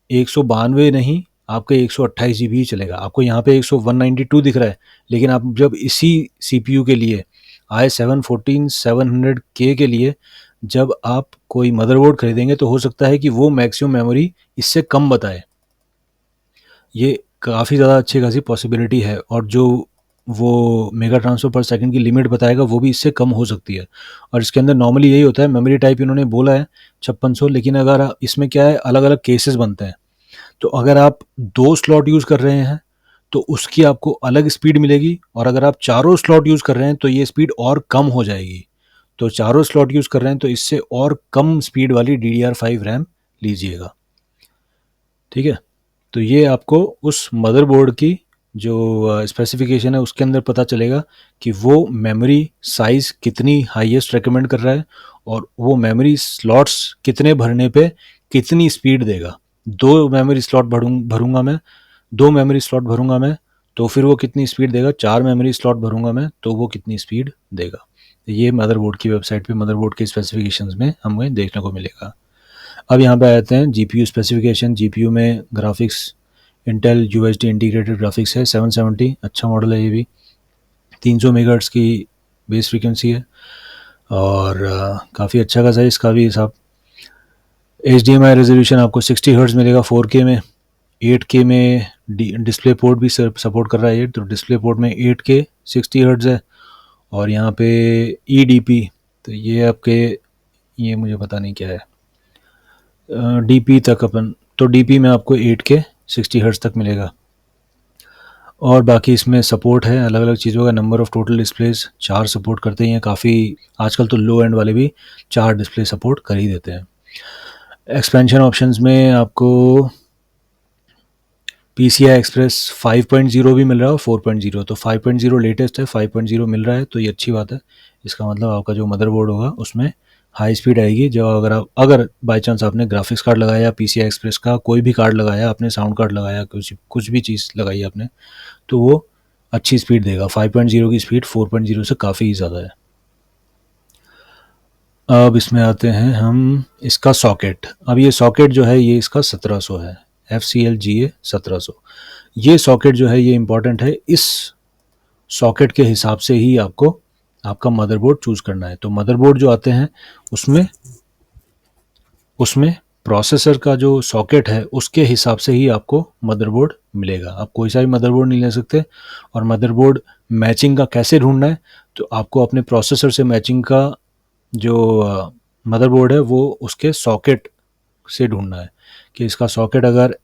192 नहीं, आपके 128 जीबी ही चलेगा। आपको यहाँ पे 192 दिख रहा है, लेकिन आप जब इसी CPU के लिए i7 14700K के लिए जब आप कोई मदरबोर्ड खरीदेंगे, तो हो सकता है कि वो मैक्सिमम मेमोरी इससे कम बताए। ये काफ़ी ज़्यादा अच्छी खासी पॉसिबिलिटी है, और जो वो मेगा ट्रांसफ़र पर सेकंड की लिमिट बताएगा वो भी इससे कम हो सकती है। और इसके अंदर नॉर्मली यही होता है, मेमोरी टाइप इन्होंने बोला है 5600, लेकिन अगर इसमें क्या है, अलग अलग केसेस बनते हैं। तो अगर आप 2 स्लॉट यूज़ कर रहे हैं तो उसकी आपको अलग स्पीड मिलेगी, और अगर आप चारों स्लॉट यूज़ कर रहे हैं तो ये स्पीड और कम हो जाएगी। तो चारों स्लॉट यूज़ कर रहे हैं तो इससे और कम स्पीड वाली DDR5 रैम लीजिएगा, ठीक है। तो ये आपको उस मदरबोर्ड की जो स्पेसिफिकेशन है उसके अंदर पता चलेगा कि वो मेमोरी साइज़ कितनी हाईएस्ट रेकमेंड कर रहा है, और वो मेमोरी स्लॉट्स कितने भरने पे कितनी स्पीड देगा। 2 मेमोरी स्लॉट भरूँगा मैं, 2 मेमोरी स्लॉट भरूँगा मैं, तो फिर वो कितनी स्पीड देगा, 4 मेमोरी स्लॉट भरूँगा मैं तो वो कितनी स्पीड देगा। ये मदरबोर्ड की वेबसाइट पे मदरबोर्ड के स्पेसिफिकेशंस में हमें देखने को मिलेगा। अब यहाँ पे आते हैं GPU स्पेसिफिकेशन। GPU में graphics Intel UHD integrated graphics है 770, अच्छा मॉडल है ये भी। 300 मेगाहर्ट्ज़ की बेस फ्रीक्वेंसी है, और काफ़ी अच्छा खासा है इसका भी हिसाब। HDMI रेजोल्यूशन आपको 60 हर्ट्ज़ मिलेगा 4K में। 8K में डिस्प्ले पोर्ट भी सपोर्ट कर रहा है ये, तो डिस्प्ले पोर्ट में 8K 60 हर्ट्ज़ है। और यहाँ पे EDP, तो ये आपके, ये मुझे पता नहीं क्या है, DP तक अपन, तो DP में आपको 8K 60 हर्ट्ज़ तक मिलेगा। और बाकी इसमें सपोर्ट है अलग अलग चीज़ों का। Number of total displace 4 support करते हैं काफ़ी, आजकल तो लो एंड वाले भी 4 डिस्प्ले सपोर्ट कर ही देते हैं। एक्सपेंशन ऑप्शंस में आपको PCI Express 5.0 भी मिल रहा है और 4.0, तो 5.0 लेटेस्ट है, 5.0 मिल रहा है, तो ये अच्छी बात है। इसका मतलब आपका जो मदरबोर्ड होगा उसमें हाई स्पीड आएगी। जो अगर बाई चांस आपने ग्राफिक्स कार्ड लगाया, PCI Express का कोई भी कार्ड लगाया आपने, साउंड कार्ड लगाया, कुछ भी चीज़ लगाई आपने, तो वो अच्छी स्पीड देगा। 5.0 की स्पीड 4.0 से काफ़ी ज़्यादा है। अब इसमें आते हैं हम इसका सॉकेट। अब ये सॉकेट जो है ये इसका 1700 है, FCLGA 1700। ये सॉकेट जो है ये इम्पॉर्टेंट है, इस सॉकेट के हिसाब से ही आपको आपका मदरबोर्ड चूज़ करना है। तो मदरबोर्ड जो आते हैं उसमें उसमें प्रोसेसर का जो सॉकेट है उसके हिसाब से ही आपको मदरबोर्ड मिलेगा। आप कोई सा भी मदरबोर्ड नहीं ले सकते। और मदरबोर्ड मैचिंग का कैसे ढूंढना है, तो आपको अपने प्रोसेसर से मैचिंग का जो मदरबोर्ड है वो उसके सॉकेट से ढूंढना है कि इसका सॉकेट अगर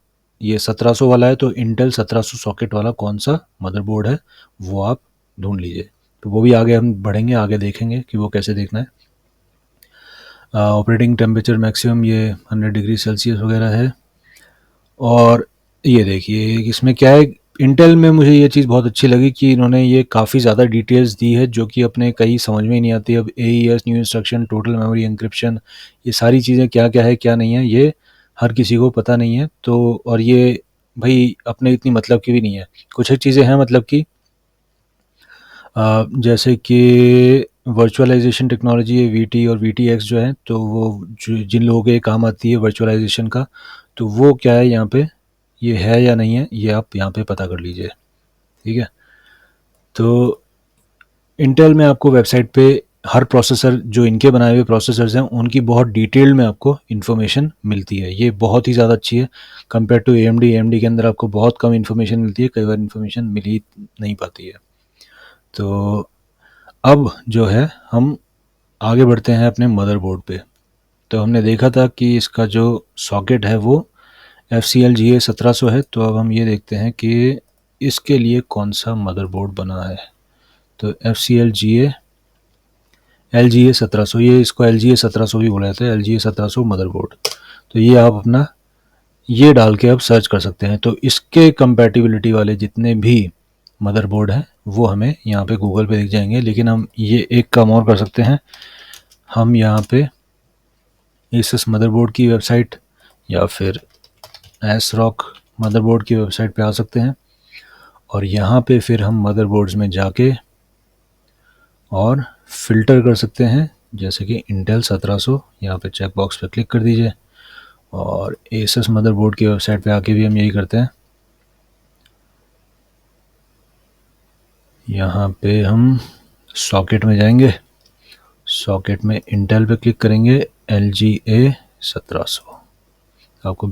ये 1700 वाला है तो इंटेल 1700 सॉकेट वाला कौन सा मदरबोर्ड है वो आप ढूंढ लीजिए। तो वो भी आगे हम बढ़ेंगे, आगे देखेंगे कि वो कैसे देखना है। ऑपरेटिंग टेम्परेचर मैक्सिमम ये 100 डिग्री सेल्सियस वगैरह है। और ये देखिए इसमें क्या है, इंटेल में मुझे ये चीज़ बहुत अच्छी लगी कि इन्होंने ये काफ़ी ज़्यादा डिटेल्स दी है जो कि अपने कहीं समझ में ही नहीं आती। अब AES new instruction, total memory encryption, ये सारी चीज़ें क्या क्या है क्या नहीं है ये हर किसी को पता नहीं है। तो और ये भाई अपने इतनी मतलब की भी नहीं है। कुछ एक चीज़ें हैं मतलब कि जैसे कि वर्चुअलाइजेशन टेक्नोलॉजी है VT और VTX जो है, तो वो जिन लोगों के काम आती है वर्चुअलाइजेशन का, तो वो क्या है यहाँ पे ये है या नहीं है ये आप यहाँ पे पता कर लीजिए। ठीक है। तो इंटेल में आपको वेबसाइट पे हर प्रोसेसर जो इनके बनाए हुए प्रोसेसर्स हैं उनकी बहुत डिटेल्ड में आपको इन्फॉर्मेशन मिलती है। ये बहुत ही ज़्यादा अच्छी है कंपेयर टू AMD के अंदर आपको बहुत कम इन्फॉर्मेशन मिलती है, कई बार इन्फॉर्मेशन मिल ही नहीं पाती है। तो अब जो है हम आगे बढ़ते हैं अपने मदरबोर्ड पे। तो हमने देखा था कि इसका जो सॉकेट है वो FCL GA1700 है। तो अब हम ये देखते हैं कि इसके लिए कौन सा मदरबोर्ड बना है। तो FCL LGA1700, ये इसको LGA1700 भी बोला जाता है, LGA1700 मदरबोर्ड। तो ये आप अपना ये डाल के आप सर्च कर सकते हैं। तो इसके कंपैटिबिलिटी वाले जितने भी मदरबोर्ड हैं वो हमें यहाँ पे गूगल पे दिख जाएंगे। लेकिन हम ये एक काम और कर सकते हैं, हम यहाँ पे एसस मदरबोर्ड की वेबसाइट या फिर ASRock मदरबोर्ड की वेबसाइट पे आ सकते हैं और यहाँ पे फिर हम मदरबोर्ड्स में जाके और फिल्टर कर सकते हैं, जैसे कि इंटेल 1700, यहाँ पे चेक बॉक्स पे क्लिक कर दीजिए। और एसस मदरबोर्ड की वेबसाइट पे आके भी हम यही करते हैं। यहाँ पे हम सॉकेट में जाएंगे, सॉकेट में इंटेल पे क्लिक करेंगे, LGA1700, आपको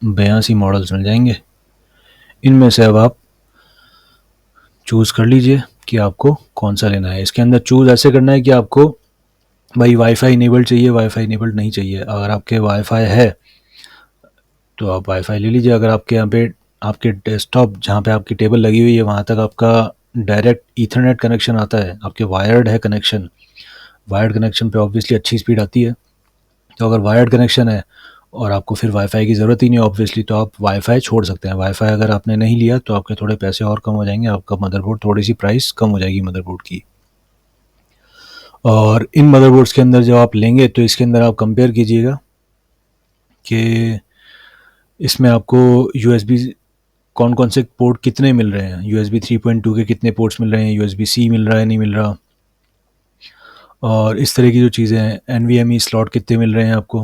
82 मॉडल्स मिल जाएंगे। इनमें से अब आप चूज़ कर लीजिए कि आपको कौन सा लेना है। इसके अंदर चूज़ ऐसे करना है कि आपको भाई वाईफाई इनेबल्ड चाहिए, वाईफाई इनेबल्ड नहीं चाहिए। अगर आपके वाईफाई है तो आप वाईफाई ले लीजिए। अगर आपके यहाँ पे आपके डेस्कटॉप जहाँ पे आपकी टेबल लगी हुई है वहाँ तक आपका डायरेक्ट ईथरनेट कनेक्शन आता है, आपके वायर्ड है कनेक्शन, वायर्ड कनेक्शन पे ऑब्वियसली अच्छी स्पीड आती है। तो अगर वायर्ड कनेक्शन है और आपको फिर वाईफाई की ज़रूरत ही नहीं है ऑब्वियसली, तो आप वाईफाई छोड़ सकते हैं। वाईफाई अगर आपने नहीं लिया तो आपके थोड़े पैसे और कम हो जाएंगे, आपका मदरबोर्ड थोड़ी सी प्राइस कम हो जाएगी मदरबोर्ड की। और इन मदरबोर्ड्स के अंदर जब आप लेंगे तो इसके अंदर आप कंपेयर कीजिएगा कि इसमें आपको USB कौन कौन से पोर्ट कितने मिल रहे हैं, USB 3.2 के कितने पोर्ट्स मिल रहे हैं, USB-C मिल रहा है नहीं मिल रहा, और इस तरह की जो चीज़ें हैं, NVMe स्लॉट कितने मिल रहे हैं आपको।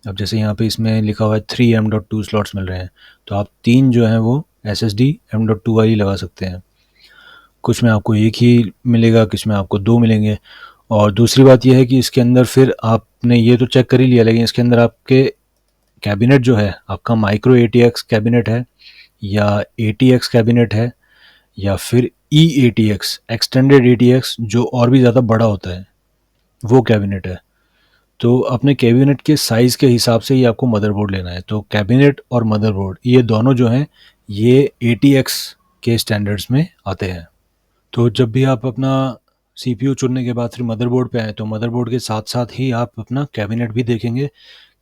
अब जैसे यहाँ पे इसमें लिखा हुआ है 3 M.2 स्लॉट्स मिल रहे हैं, तो आप 3 जो हैं वो SSD M.2 वाली लगा सकते हैं। कुछ में आपको एक ही मिलेगा, कुछ में आपको 2 मिलेंगे। और दूसरी बात यह है कि इसके अंदर फिर आपने ये तो चेक कर ही लिया, लेकिन इसके अंदर आपके कैबिनेट जो है आपका माइक्रो ATX कैबिनेट है या ATX कैबिनेट है या फिर EATX एक्सटेंडेड ATX जो और भी ज़्यादा बड़ा होता है वो कैबिनेट है। तो अपने कैबिनेट के साइज़ के हिसाब से ही आपको मदरबोर्ड लेना है। तो कैबिनेट और मदरबोर्ड ये दोनों जो हैं ये ATX के स्टैंडर्ड्स में आते हैं। तो जब भी आप अपना CPU चुनने के बाद फिर मदरबोर्ड पे आए तो मदरबोर्ड के साथ साथ ही आप अपना कैबिनेट भी देखेंगे।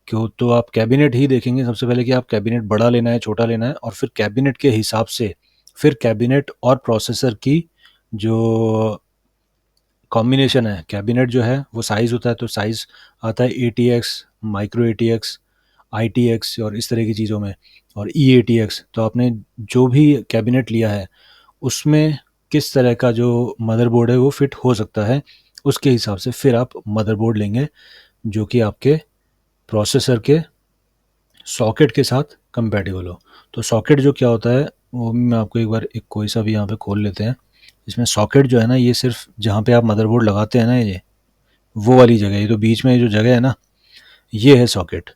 क्यों, तो आप कैबिनेट ही देखेंगे सबसे पहले कि आप कैबिनेट बड़ा लेना है छोटा लेना है, और फिर कैबिनेट के हिसाब से फिर कैबिनेट और प्रोसेसर की जो कॉम्बिनेशन है। कैबिनेट जो है वो साइज़ होता है, तो साइज़ आता है ATX, माइक्रो ATX, ITX और इस तरह की चीज़ों में, और EATX। तो आपने जो भी कैबिनेट लिया है उसमें किस तरह का जो मदरबोर्ड है वो फिट हो सकता है, उसके हिसाब से फिर आप मदरबोर्ड लेंगे जो कि आपके प्रोसेसर के सॉकेट के साथ कंपैटिबल हो। तो सॉकेट जो क्या होता है वो मैं आपको एक बार एक कोई सा भी यहाँ पे खोल लेते हैं। इसमें सॉकेट जो है ना, ये सिर्फ जहाँ पे आप मदरबोर्ड लगाते हैं ना, ये वो वाली जगह, ये तो बीच में जो जगह है ना, ये है सॉकेट।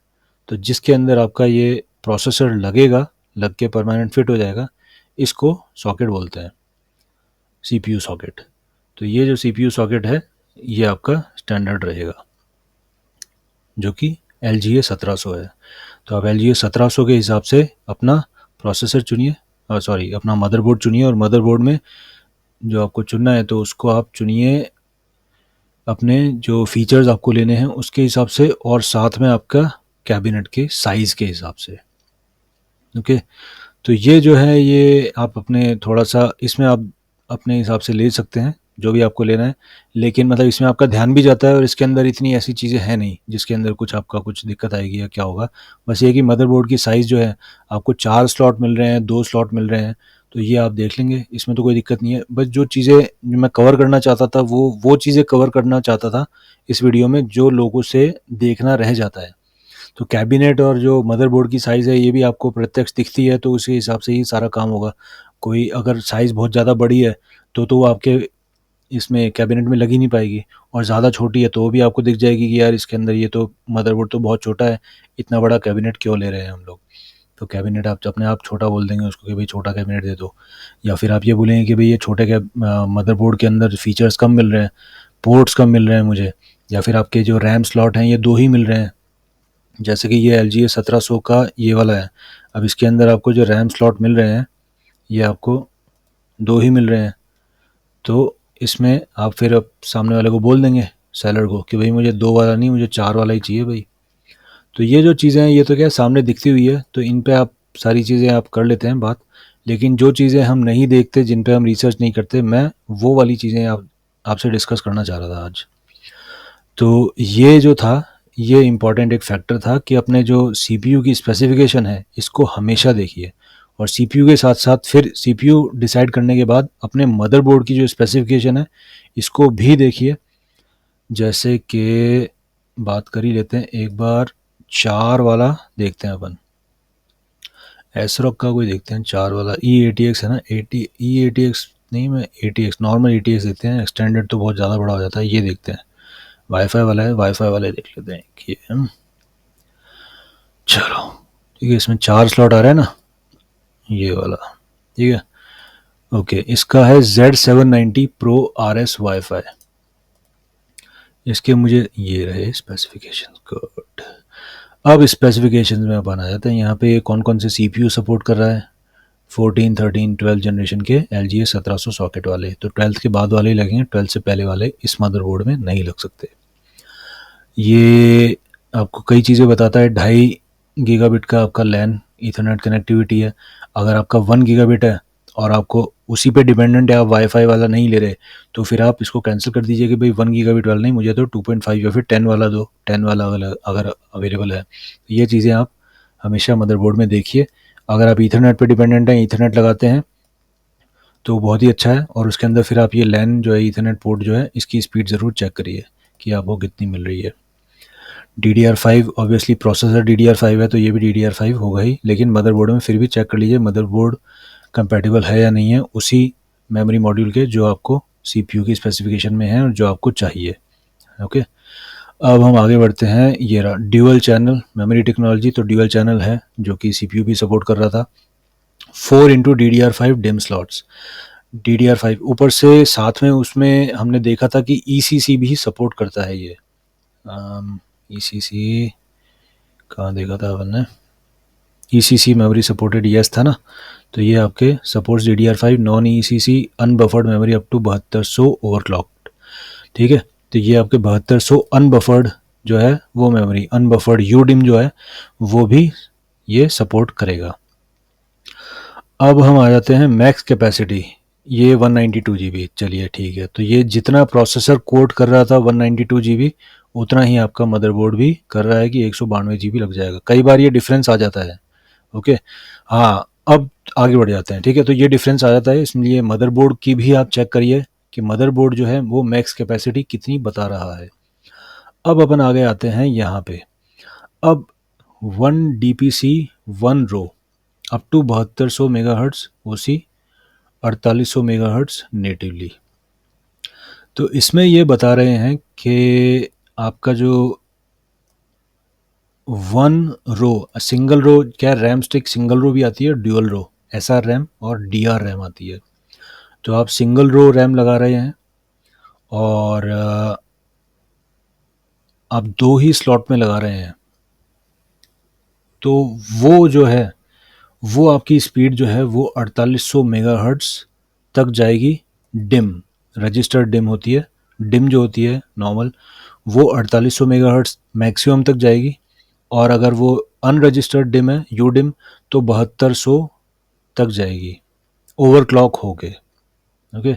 तो जिसके अंदर आपका ये प्रोसेसर लगेगा, लग के परमानेंट फिट हो जाएगा, इसको सॉकेट बोलते हैं, सीपीयू सॉकेट। तो ये जो सीपीयू सॉकेट है, ये आपका स्टैंडर्ड रहेगा, जो कि LGA 1700 है। तो आप LGA 1700 के हिसाब से अपना प्रोसेसर चुनिए, सॉरी अपना मदरबोर्ड चुनिए, और मदरबोर्ड में जो आपको चुनना है तो उसको आप चुनिए अपने जो फीचर्स आपको लेने हैं उसके हिसाब से, और साथ में आपका कैबिनेट के साइज़ के हिसाब से। ओके, तो ये जो है, ये आप अपने थोड़ा सा इसमें आप अपने हिसाब से ले सकते हैं जो भी आपको लेना है, लेकिन मतलब इसमें आपका ध्यान भी जाता है, और इसके अंदर इतनी ऐसी चीज़ें हैं नहीं जिसके अंदर कुछ आपका कुछ दिक्कत आएगी या क्या होगा। बस ये कि मदरबोर्ड की साइज़ जो है, आपको 4 स्लॉट मिल रहे हैं, 2 स्लॉट मिल रहे हैं, तो ये आप देख लेंगे, इसमें तो कोई दिक्कत नहीं है। बस जो चीज़ें जो मैं कवर करना चाहता था, वो चीज़ें कवर करना चाहता था इस वीडियो में, जो लोगों से देखना रह जाता है। तो कैबिनेट और जो मदरबोर्ड की साइज़ है, ये भी आपको प्रत्यक्ष दिखती है, तो उसी हिसाब से ही सारा काम होगा। कोई अगर साइज़ बहुत ज़्यादा बड़ी है तो वो आपके इसमें कैबिनेट में लग ही नहीं पाएगी, और ज़्यादा छोटी है तो वो भी आपको दिख जाएगी कि यार इसके अंदर ये तो मदरबोर्ड तो बहुत छोटा है, इतना बड़ा कैबिनेट क्यों ले रहे हैं हम लोग। तो कैबिनेट आप अपने आप छोटा बोल देंगे उसको कि भाई छोटा कैबिनेट दे दो, या फिर आप ये बोलेंगे कि भाई ये छोटे मदरबोर्ड के अंदर फीचर्स कम मिल रहे हैं, पोर्ट्स कम मिल रहे हैं मुझे, या फिर आपके जो रैम स्लॉट हैं ये 2 ही मिल रहे हैं। जैसे कि ये LGA 1700 का ये वाला है, अब इसके अंदर आपको जो रैम स्लॉट मिल रहे हैं, ये आपको 2 ही मिल रहे हैं। तो इसमें आप फिर अब सामने वाले को बोल देंगे, सेलर को, कि भाई मुझे 2 वाला नहीं, मुझे 4 वाला ही चाहिए भाई। तो ये जो चीज़ें हैं, ये तो क्या सामने दिखती हुई है, तो इन पे आप सारी चीज़ें आप कर लेते हैं बात। लेकिन जो चीज़ें हम नहीं देखते, जिन पे हम रिसर्च नहीं करते, मैं वो वाली चीज़ें आपसे डिस्कस करना चाह रहा था आज। तो ये जो था, ये इम्पॉर्टेंट एक फैक्टर था कि अपने जो CPU की स्पेसिफिकेशन है, इसको हमेशा देखिए, और CPU के साथ साथ फिर CPU डिसाइड करने के बाद अपने मदरबोर्ड की जो स्पेसिफिकेशन है, इसको भी देखिए। जैसे कि बात कर ही लेते हैं एक बार, 4 वाला देखते हैं अपन, एसरॉक का कोई देखते हैं 4 वाला, E80X है ना, E80X नहीं, मैं ATX नॉर्मल ETX देखते हैं, एक्सटेंडेड तो बहुत ज़्यादा बड़ा हो जाता है, ये देखते हैं। वाईफाई वाला है, वाईफाई वाले देख लेते हैं कि चलो ठीक है, इसमें 4 स्लॉट आ रहा है ना, ये वाला, ठीक है। ओके, इसका है Z790 Pro RS वाईफाई। इसके मुझे ये रहे स्पेसिफिकेशन कोड। अब स्पेसिफिकेशन में अपन आ जाते हैं, यहाँ पे कौन कौन से CPU सपोर्ट कर रहा है। 14, 13, 12 जनरेशन के LGA 1700 सॉकेट वाले, तो 12th के बाद वाले ही लगेंगे, 12th से पहले वाले इस मदरबोर्ड में नहीं लग सकते। ये आपको कई चीज़ें बताता है। 2.5 गीगाबिट का आपका लैन ईथरनेट कनेक्टिविटी है। अगर आपका 1 गीगाबिट है और आपको उसी पे डिपेंडेंट है, आप वाईफाई वाला नहीं ले रहे, तो फिर आप इसको कैंसिल कर दीजिए कि भाई 1 गीगाबिट वाला नहीं, मुझे तो 2.5 या फिर 10 वाला दो, 10 वाला अगर अवेलेबल है। तो ये चीज़ें आप हमेशा मदरबोर्ड में देखिए। अगर आप ईथरनेट पे डिपेंडेंट हैं, ईथरनेट लगाते हैं, तो बहुत ही अच्छा है, और उसके अंदर फिर आप ये लैन जो है, ईथरनेट पोर्ट जो है, इसकी स्पीड ज़रूर चेक करिए कि आपको कितनी मिल रही है। DDR5 ऑब्वियसली प्रोसेसर DDR5 है, तो ये भी DDR5 होगा ही, लेकिन मदरबोर्ड में फिर भी चेक कर लीजिए मदरबोर्ड कंपैटिबल है या नहीं है उसी मेमोरी मॉड्यूल के जो आपको CPU की स्पेसिफिकेशन में है और जो आपको चाहिए। ओके, अब हम आगे बढ़ते हैं। ये रहा ड्यूअल चैनल मेमोरी टेक्नोलॉजी, तो ड्यूअल चैनल है जो कि CPU भी सपोर्ट कर रहा था। 4 into DDR5 dim slots, DDR5 ऊपर से साथ में उसमें हमने देखा था कि ECC भी सपोर्ट करता है। ये ECC कहाँ देखा था अपन ने, ECC मेमोरी सपोर्टेड यस था ना, तो ये आपके supports DDR5 non ECC unbuffered memory up to 7200 overclocked. ठीक है, तो ये आपके 7200 अनबफर्ड जो है वो मेमोरी, अनबफर्ड यूडिम जो है वो भी ये सपोर्ट करेगा। अब हम आ जाते हैं मैक्स कैपेसिटी, ये 192 GB। चलिए ठीक है, तो ये जितना प्रोसेसर कोड कर रहा था 192 GB, उतना ही आपका मदरबोर्ड भी कर रहा है कि 192 GB लग जाएगा। कई बार ये डिफरेंस आ जाता है। ओके, हाँ, अब आगे बढ़ जाते हैं। ठीक है, तो ये डिफरेंस आ जाता है, इसलिए मदरबोर्ड की भी आप चेक करिए कि मदरबोर्ड जो है वो मैक्स कैपेसिटी कितनी बता रहा है। अब अपन आगे आते हैं यहाँ पे। अब 1 DPC 1 row up to 7200 megahertz OC 4800 megahertz natively. तो इसमें ये बता रहे हैं कि आपका जो वन रो, सिंगल रो क्या रैम स्टिक सिंगल रो भी आती है, ड्यूअल रो एसआर रैम और डीआर रैम आती है। तो आप सिंगल रो रैम लगा रहे हैं और आप 2 ही स्लॉट में लगा रहे हैं, तो वो जो है वो आपकी स्पीड जो है वो 4800 मेगाहर्ट्ज़ तक जाएगी। डिम, रजिस्टर्ड डिम होती है, डिम जो होती है नॉर्मल, वो 4800 मेगाहर्ट्ज़ मैक्सिमम तक जाएगी। और अगर वो अनरजिस्टर्ड डिम है, यू डिम, तो 7200 तक जाएगी ओवरक्लॉक होके। ओके,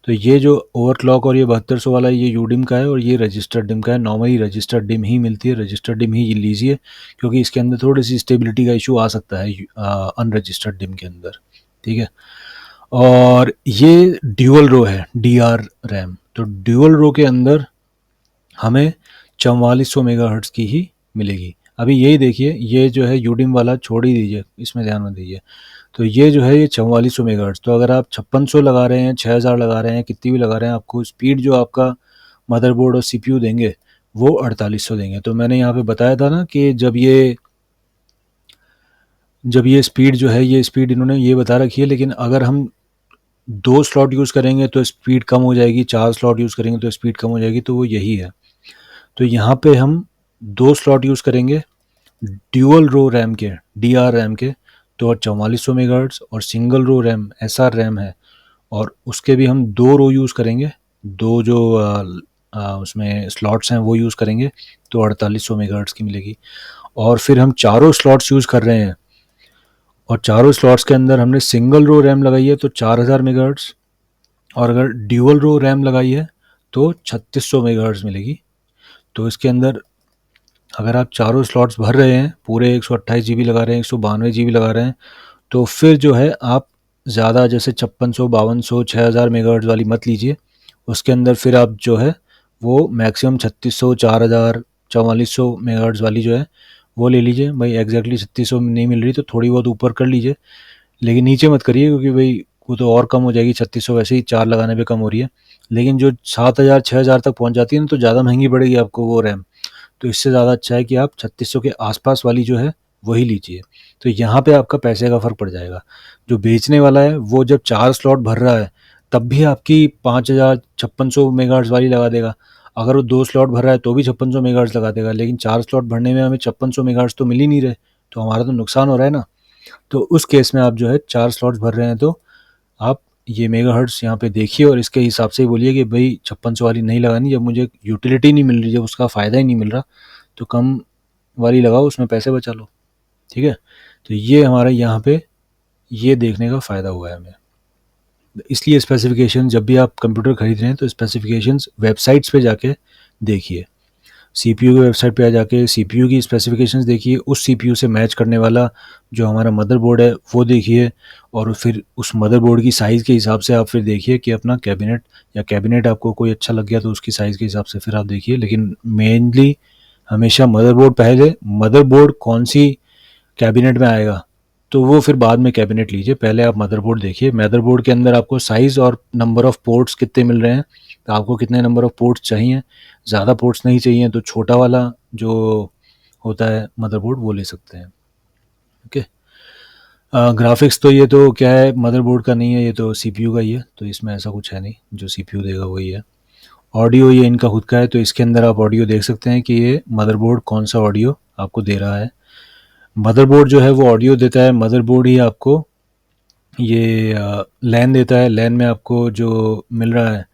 तो ये जो ओवरक्लॉक और ये 7200 वाला ये यूडिम का है और ये रजिस्टर्ड डिम का है। नॉर्मली रजिस्टर्ड डिम ही मिलती है, रजिस्टर्ड डिम ही लीजिए, क्योंकि इसके अंदर थोड़ी सी स्टेबिलिटी का इशू आ सकता है अनरजिस्टर्ड डिम के अंदर। ठीक है, और ये ड्यूअल रो है, डी आर रैम। तो ड्यूअल रो के अंदर हमें 4400 मेगाहर्ट्ज़ की ही मिलेगी। अभी यही देखिए, ये जो है यूडिम वाला छोड़ ही दीजिए, इसमें ध्यान में दीजिए। तो ये जो है ये 4400 मेगाहर्ट्ज़। तो अगर आप 5600 लगा रहे हैं, 6000 लगा रहे हैं, कितनी भी लगा रहे हैं, आपको स्पीड जो आपका मदरबोर्ड और सीपीयू देंगे वो 4800 देंगे। तो मैंने यहाँ पे बताया था ना कि जब ये स्पीड जो है, ये स्पीड इन्होंने ये बता रखी है, लेकिन अगर हम 2 स्लॉट यूज़ करेंगे तो स्पीड कम हो जाएगी, 4 स्लॉट यूज़ करेंगे तो स्पीड कम हो जाएगी, तो वो यही है। तो यहाँ पे हम 2 स्लॉट यूज़ करेंगे ड्यूअल रो रैम के, डी आर रैम के, तो 4400 मेगाहर्ट्ज़, और single row RAM S R RAM है और उसके भी हम 2 रो यूज़ करेंगे, 2 जो उसमें स्लॉट्स हैं वो यूज़ करेंगे, तो 4800 मेगाहर्ट्ज़ की मिलेगी। और फिर हम चारों स्लॉट्स यूज़ कर रहे हैं और चारों स्लॉट्स के अंदर हमने सिंगल रो रैम लगाई है तो 4000 मेगाहर्ट्ज़, और अगर ड्यूअल रो रैम लगाई है तो 3600 मेगाहर्ट्ज़ मिलेगी। तो इसके अंदर अगर आप चारों स्लॉट्स भर रहे हैं, पूरे 128 जीबी लगा रहे हैं, 192 जीबी लगा रहे हैं, तो फिर जो है आप ज़्यादा जैसे 5600, 5200, 6000 मेगाहर्ट्ज़ वाली मत लीजिए। उसके अंदर फिर आप जो है वो मैक्सिमम 3600, 4000, 4400 मेगाहर्ट्ज़ वाली जो है वो ले लीजिए। भाई एग्जैक्टली 3600 में नहीं मिल रही तो थोड़ी बहुत ऊपर कर लीजिए, लेकिन नीचे मत करिए, क्योंकि भाई वो तो और कम हो जाएगी। 3600 वैसे ही 4 लगाने पे कम हो रही है, लेकिन जो 7000, 6000 तक पहुंच जाती है ना, तो ज़्यादा महंगी पड़ेगी आपको वो रैम। तो इससे ज़्यादा अच्छा है कि आप 3600 के आसपास वाली जो है वही लीजिए। तो यहाँ पे आपका पैसे का फ़र्क पड़ जाएगा। जो बेचने वाला है वो जब 4 स्लॉट भर रहा है तब भी आपकी 5000, 5600 मेगाहर्ट्ज़ वाली लगा देगा। अगर वो 2 स्लॉट भर रहा है तो भी 5600 मेगाहर्ट्ज़ लगा देगा, लेकिन 4 स्लॉट भरने में हमें 5600 मेगाहर्ट्ज़ तो मिल ही नहीं रहे, तो हमारा तो नुकसान हो रहा है ना। तो उस केस में आप जो है 4 स्लॉट्स भर रहे हैं तो आप ये मेगाहर्ट्ज़ यहाँ पे देखिए और इसके हिसाब से ही बोलिए कि भाई 5600 वाली नहीं लगानी, जब मुझे यूटिलिटी नहीं मिल रही, जब उसका फ़ायदा ही नहीं मिल रहा, तो कम वाली लगाओ, उसमें पैसे बचा लो। ठीक है, तो ये हमारे यहाँ पे ये देखने का फ़ायदा हुआ है हमें। इसलिए स्पेसिफिकेशन जब भी आप कंप्यूटर खरीद रहे हैं तो स्पेसिफिकेशंस वेबसाइट्स पे जाके देखिए, सीपीयू की वेबसाइट पे आ जाके सीपीयू की स्पेसिफिकेशंस देखिए, उस सीपीयू से मैच करने वाला जो हमारा मदरबोर्ड है वो देखिए, और फिर उस मदरबोर्ड की साइज़ के हिसाब से आप फिर देखिए कि अपना कैबिनेट, या कैबिनेट आपको कोई अच्छा लग गया तो उसकी साइज़ के हिसाब से फिर आप देखिए। लेकिन मेनली हमेशा मदरबोर्ड पहले, मदरबोर्ड कौन सी कैबिनेट में आएगा तो वो फिर बाद में कैबिनेट लीजिए, पहले आप मदरबोर्ड देखिए। मदरबोर्ड के अंदर आपको साइज़ और नंबर ऑफ़ पोर्ट्स कितने मिल रहे हैं, तो आपको कितने नंबर ऑफ़ पोर्ट्स चाहिए। ज़्यादा पोर्ट्स नहीं चाहिए तो छोटा वाला जो होता है मदरबोर्ड वो ले सकते हैं। ओके, ग्राफिक्स तो ये तो क्या है, मदरबोर्ड का नहीं है, ये तो सीपीयू का ही है, तो इसमें ऐसा कुछ है नहीं, जो सीपीयू देगा वही है। ऑडियो ये इनका खुद का है, तो इसके अंदर आप ऑडियो देख सकते हैं कि ये मदरबोर्ड कौन सा ऑडियो आपको दे रहा है। मदरबोर्ड जो है वो ऑडियो देता है, मदरबोर्ड ही आपको ये लैन देता है, लैन में आपको जो मिल रहा है,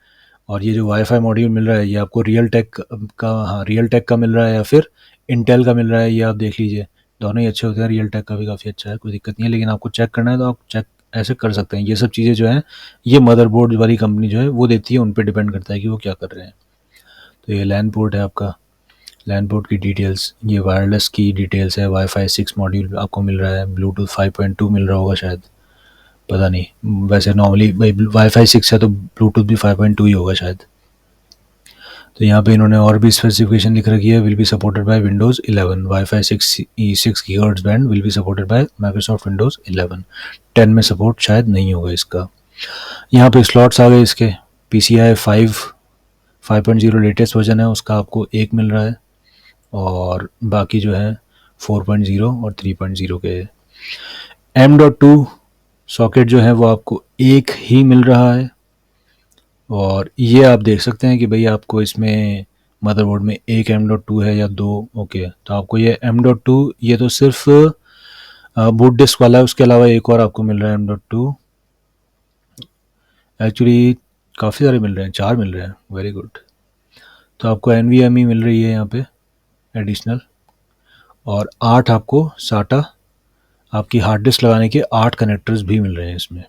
और ये जो वाईफाई मॉड्यूल मिल रहा है ये आपको रियल टेक का, हाँ रियल टेक का मिल रहा है या फिर इंटेल का मिल रहा है, ये आप देख लीजिए। दोनों ही अच्छे होते हैं, रियल टेक का भी काफ़ी अच्छा है, कोई दिक्कत नहीं है, लेकिन आपको चेक करना है तो आप चेक ऐसे कर सकते हैं। ये सब चीज़ें जो हैं ये मदरबोर्ड वाली कंपनी जो है वो देती है, उन पर डिपेंड करता है कि वो क्या कर रहे हैं। तो ये लैन पोर्ट है आपका, लैन पोर्ट की डिटेल्स, ये वायरलेस की डिटेल्स है, वाईफाई 6 मॉड्यूल आपको मिल रहा है, ब्लूटूथ 5.2 मिल रहा होगा शायद, पता नहीं, वैसे नॉर्मली भाई वाईफाई 6 है तो ब्लूटूथ भी 5.2 ही होगा शायद। तो यहाँ पे इन्होंने और भी स्पेसिफिकेशन लिख रखी है, will be supported by Windows 11, wifi 6 gigahertz band will be supported by Microsoft Windows 11। 10 में सपोर्ट शायद नहीं होगा इसका। यहाँ पे स्लॉट्स आ गए इसके, PCI 5.0 लेटेस्ट वर्जन है उसका आपको एक मिल रहा है, और बाकी जो है 4.0 और 3.0 के। M.2 सॉकेट जो है वो आपको एक ही मिल रहा है, और ये आप देख सकते हैं कि भाई आपको इसमें मदरबोर्ड में एक M.2 है या दो। ओके, तो आपको ये M.2 ये तो सिर्फ बूट डिस्क वाला है, उसके अलावा एक और आपको मिल रहा है M.2। एक्चुअली काफ़ी सारे मिल रहे हैं, 4 मिल रहे हैं, वेरी गुड। तो आपको NVMe मिल रही है यहाँ पे एडिशनल, और 8 आपको SATA आपकी हार्ड डिस्क लगाने के 8 कनेक्टर्स भी मिल रहे हैं इसमें,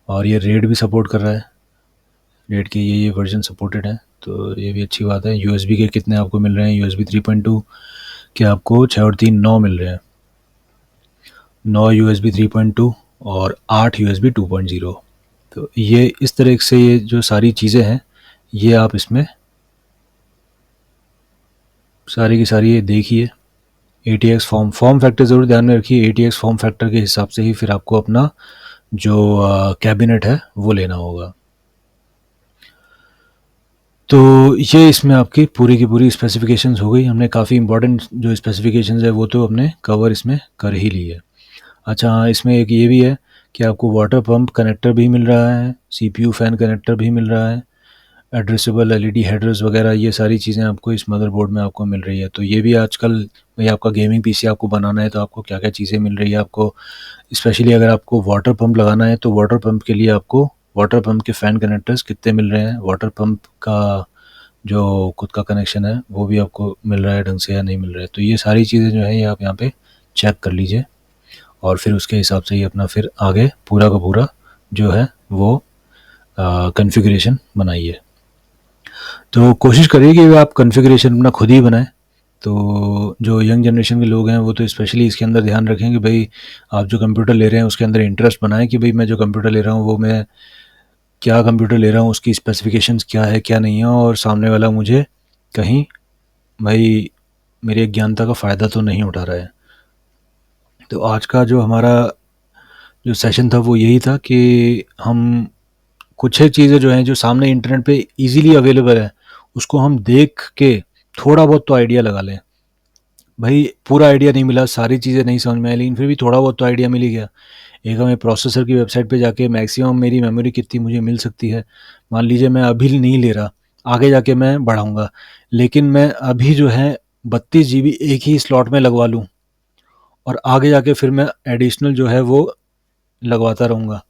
और ये रेड भी सपोर्ट कर रहा है, रेड के ये वर्जन सपोर्टेड है, तो ये भी अच्छी बात है। USB के कितने आपको मिल रहे हैं, USB 3.2 के आपको 6 और 3 9 मिल रहे हैं, 9 USB 3.2 और 8 USB 2.0। तो ये इस तरह से ये जो सारी चीज़ें हैं ये आप इसमें सारी की सारी ये देखिए। ATX फॉर्म फैक्टर ज़रूर ध्यान में रखिए, ATX फॉर्म फैक्टर के हिसाब से ही फिर आपको अपना जो कैबिनेट है वो लेना होगा। तो ये इसमें आपकी पूरी की पूरी स्पेसिफिकेशंस हो गई। हमने काफ़ी इंपॉर्टेंट जो स्पेसिफिकेशंस है वो तो हमने कवर इसमें कर ही ली है। अच्छा हाँ, इसमें एक ये भी है कि आपको वाटर पंप कनेक्टर भी मिल रहा है, CPU फ़ैन कनेक्टर भी मिल रहा है, एड्रेसेबल LED हेडर्स वगैरह, ये सारी चीज़ें आपको इस मदरबोर्ड में आपको मिल रही है। तो ये भी आजकल भाई आपका गेमिंग PC आपको बनाना है तो आपको क्या क्या चीज़ें मिल रही है आपको, स्पेशली अगर आपको वाटर पंप लगाना है तो वाटर पंप के लिए आपको वाटर पंप के फ़ैन कनेक्टर्स कितने मिल रहे हैं, वाटर पंप का जो खुद का कनेक्शन है वो भी आपको मिल रहा है ढंग से या नहीं मिल रहा है। तो ये सारी चीज़ें जो है ये आप यहाँ पे चेक कर लीजिए, और फिर उसके हिसाब से ही अपना फिर आगे पूरा का पूरा जो है वो कॉन्फ़िगरेशन बनाइए। तो कोशिश करिए कि आप कॉन्फ़िगरेशन अपना खुद ही बनाएं। तो जो यंग जनरेशन के लोग हैं वो तो स्पेशली इसके अंदर ध्यान रखें कि भाई आप जो कंप्यूटर ले रहे हैं उसके अंदर इंटरेस्ट बनाएं कि भाई मैं जो कंप्यूटर ले रहा हूँ वो मैं क्या कंप्यूटर ले रहा हूँ, उसकी स्पेसिफिकेशंस क्या है क्या नहीं है, और सामने वाला मुझे कहीं भाई मेरी अज्ञानता का फ़ायदा तो नहीं उठा रहा है। तो आज का जो हमारा जो सेशन था वो यही था कि हम कुछ एक चीज़ें जो हैं जो सामने इंटरनेट पे इजीली अवेलेबल है उसको हम देख के थोड़ा बहुत तो आइडिया लगा लें। भाई पूरा आइडिया नहीं मिला, सारी चीज़ें नहीं समझ में आई, लेकिन फिर भी थोड़ा बहुत तो आइडिया मिल ही गया। एक हमें प्रोसेसर की वेबसाइट पे जाके मैक्सिमम मेरी मेमोरी कितनी मुझे मिल सकती है, मान लीजिए मैं अभी नहीं ले रहा, आगे जाके मैं बढ़ाऊँगा, लेकिन मैं अभी जो है 32 जीबी एक ही स्लॉट में लगवा लूँ, और आगे जाके फिर मैं एडिशनल जो है वो लगवाता रहूँगा।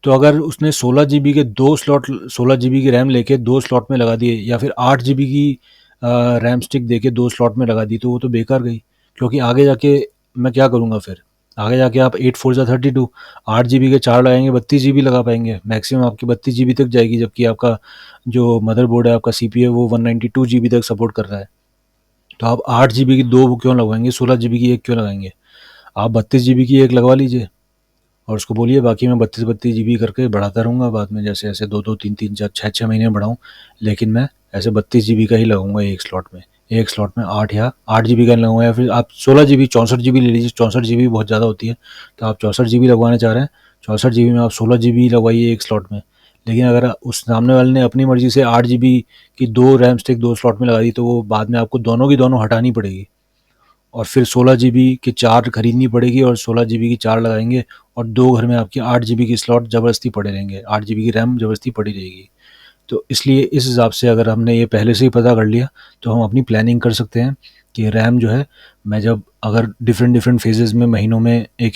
तो अगर उसने 16 जीबी के 2 स्लॉट 16 जीबी की रैम लेके 2 स्लॉट में लगा दिए, या फिर 8 जीबी की रैम स्टिक देके 2 स्लॉट में लगा दी, तो वो तो बेकार गई, क्योंकि आगे जाके मैं क्या करूँगा फिर? आगे जाके आप 8 4 जा 32, 8 जीबी के 4 लगाएंगे 32 जीबी लगा पाएंगे, मैक्सिमम आपकी 32 जीबी तक जाएगी, जबकि आपका जो मदरबोर्ड है आपका CPU है वो 192 जीबी तक सपोर्ट कर रहा है। तो आप 8 जीबी की दो क्यों लगवाएंगे, 16 जीबी की एक क्यों लगाएंगे? आप 32 जीबी की एक लगवा लीजिए, और उसको बोलिए बाकी मैं 32 जीबी करके बढ़ाता रहूँगा बाद में, जैसे ऐसे 2 2 3 3 4 6 6 महीने में बढ़ाऊँ, लेकिन मैं ऐसे 32 जीबी का ही लगाऊंगा एक स्लॉट में। एक स्लॉट में 8 या 8 जीबी का लगाऊंगा, या फिर आप 16 जीबी 64 जीबी ले लीजिए, 64 जीबी बहुत ज़्यादा होती है, तो आप 64 जीबी लगवाना चाह रहे हैं, 64 जीबी में आप 16 जीबी लगवाइए एक स्लॉट में। लेकिन अगर उस सामने वाले ने अपनी मर्जी से 8 जीबी की दो रैम स्टिक 2 स्लॉट में लगा दी, तो वो बाद में आपको दोनों की दोनों हटानी पड़ेगी, और फिर 16 जीबी की 4 खरीदनी पड़ेगी, और 16 जीबी की 4 लगाएंगे, और दो घर में आपकी 8 जीबी की स्लॉट ज़बरदस्ती पड़े रहेंगे, 8 जीबी की रैम ज़बरदस्ती पड़ी रहेगी। तो इसलिए इस हिसाब से अगर हमने ये पहले से ही पता कर लिया तो हम अपनी प्लानिंग कर सकते हैं कि रैम जो है मैं जब अगर डिफरेंट डिफरेंट फेजेज़ में महीनों में एक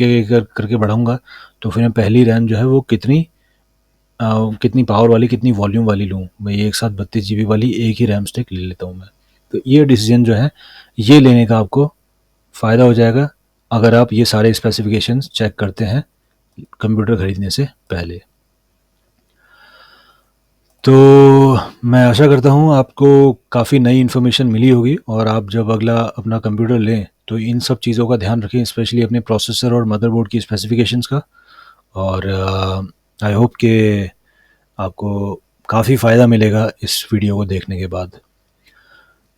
करके बढ़ाऊँगा, तो फिर मैं पहली रैम जो है वो कितनी पावर वाली कितनी वॉल्यूम वाली लूँ। मैं एक साथ 32 जीबी वाली एक ही रैम स्टिक ले लेता हूँ मैं। तो ये डिसीजन जो है ये लेने का आपको फ़ायदा हो जाएगा अगर आप ये सारे स्पेसिफिकेशंस चेक करते हैं कंप्यूटर खरीदने से पहले। तो मैं आशा करता हूँ आपको काफ़ी नई इन्फॉर्मेशन मिली होगी, और आप जब अगला अपना कंप्यूटर लें तो इन सब चीज़ों का ध्यान रखें, स्पेशली अपने प्रोसेसर और मदरबोर्ड की स्पेसिफिकेशंस का। और आई होप कि आपको काफ़ी फ़ायदा मिलेगा इस वीडियो को देखने के बाद।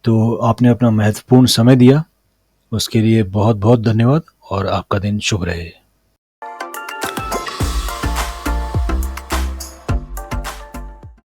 तो आपने अपना महत्वपूर्ण समय दिया, उसके लिए बहुत बहुत धन्यवाद, और आपका दिन शुभ रहे।